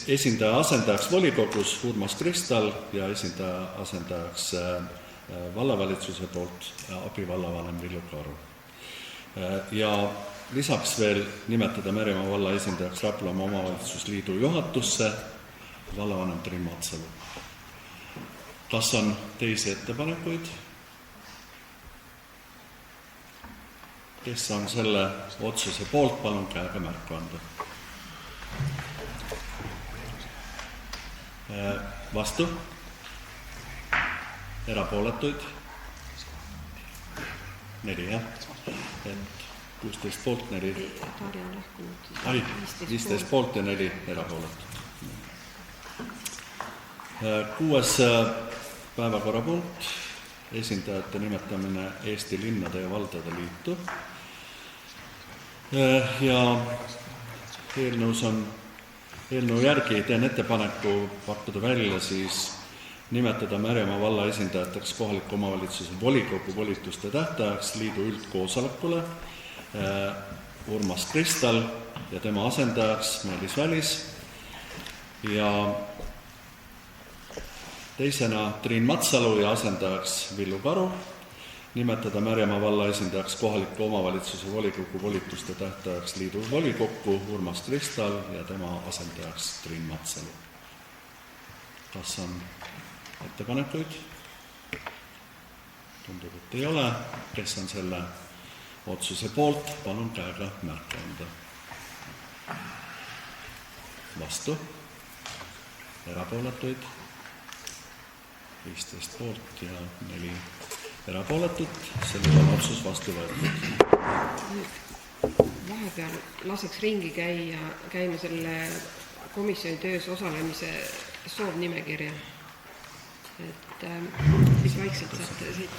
esindaja asendajaks volikogus Urmas Kristal ja esindaja asendajaks vallavalitsuse poolt abivallavanem Villu Karu. Ja lisaks veel nimetada Märjamaa valla esindajaks Raplamaa omavalitsusliidu juhatusse vallavanem Triin Matsalu. Kas on teisi ettepanekuid? Kes on selle otsuse poolt, palun käega märku anda. Vastu? Erapooletuid? 4, jah? 16 poolt, 4. Taari on lahkunud. Ai, 15 poolt ja 4 erapooletut. 6. päevakorrapunkt, esindajate nimetamine Eesti Linnade ja Valdade Liitu. Ja eelnõu järgi teen ettepaneku pakkuda välja siis nimetada Märjamaa valla esindajateks kohaliku omavalitsuse volikogu volituste tähtajaks liidu üldkoosolekule Urmas Kristal ja tema asendajaks Meelis Välis ja teisena Triin Matsalu ja asendajaks Villu Karu, nimetada Märjamaa valla esindajaks kohaliku omavalitsuse volikogu volituste tähtajaks liidu volikokku Urmas Kristal ja tema asendajaks Triin Matsalu. Kas on ettepanekuid? Tundub, et ei ole. Kes on selle otsuse poolt, palun käega märku anda. Vastu? Erapooletuid? 15 poolt ja 4 erapooletut. Sellega on otsus vastu võetud. Vahepeal laseks ringi käima selle komisjoni töös osalemise soovnimekirja. Et siis vaikselt saate siit.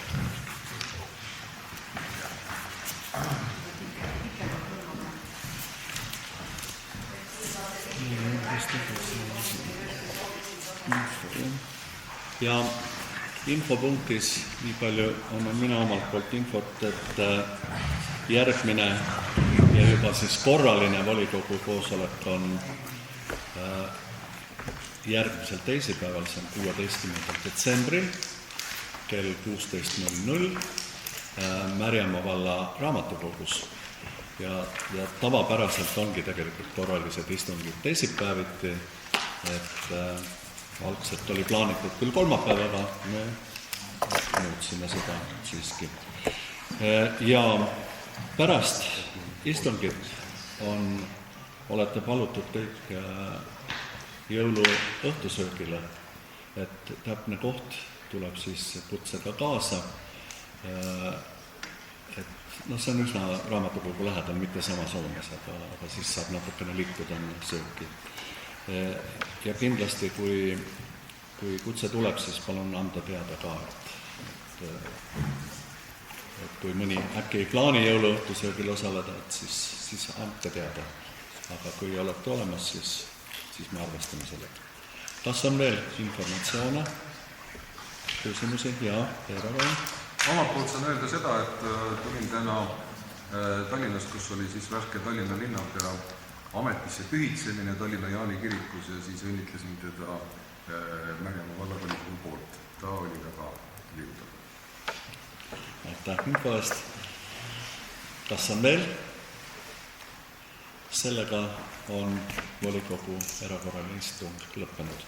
Ja infopunktis nii palju annan mina omalt poolt infot, et järgmine ja juba siis korraline volikogu koosolek on järgmisel teisipäeval, see on 16. detsembril kell 16.00 Märjamaa valla raamatukogus. Ja tavapäraselt ongi tegelikult korralised istungid teisipäeviti, et algselt oli plaanitud küll kolmapäevaga, me muutsime seda siiski. Ja pärast istungit olete palutud kõik jõuluõhtusöögile, et täpne koht tuleb siis kutsega kaasa. See on üsna raamatukogu lähedal, mitte samas hoones, aga siis saab natukene liikuda sööki. Ja kindlasti, kui kutse tuleb, siis palun anda teada ka, et kui mõni äkki ei plaani jõuluõhtusöögil osaleda, et siis andke teada. Aga kui olete olemas, siis me arvestame sellega. Kas on veel informatsioone, küsimusi? Jaa, Eero Vain. Omalt poolt saan öelda seda, et tulin täna Tallinnast, kus oli siis värske Tallinna linnapea ametisse pühitsemine Tallinna Jaani kirikus ja siis õnnitlesin teda Märjamaa vallavolikogu poolt. Ta oli väga liudav. Aitäh info eest. Kas on veel? Sellega on volikogu erakorraline istung lõppenud.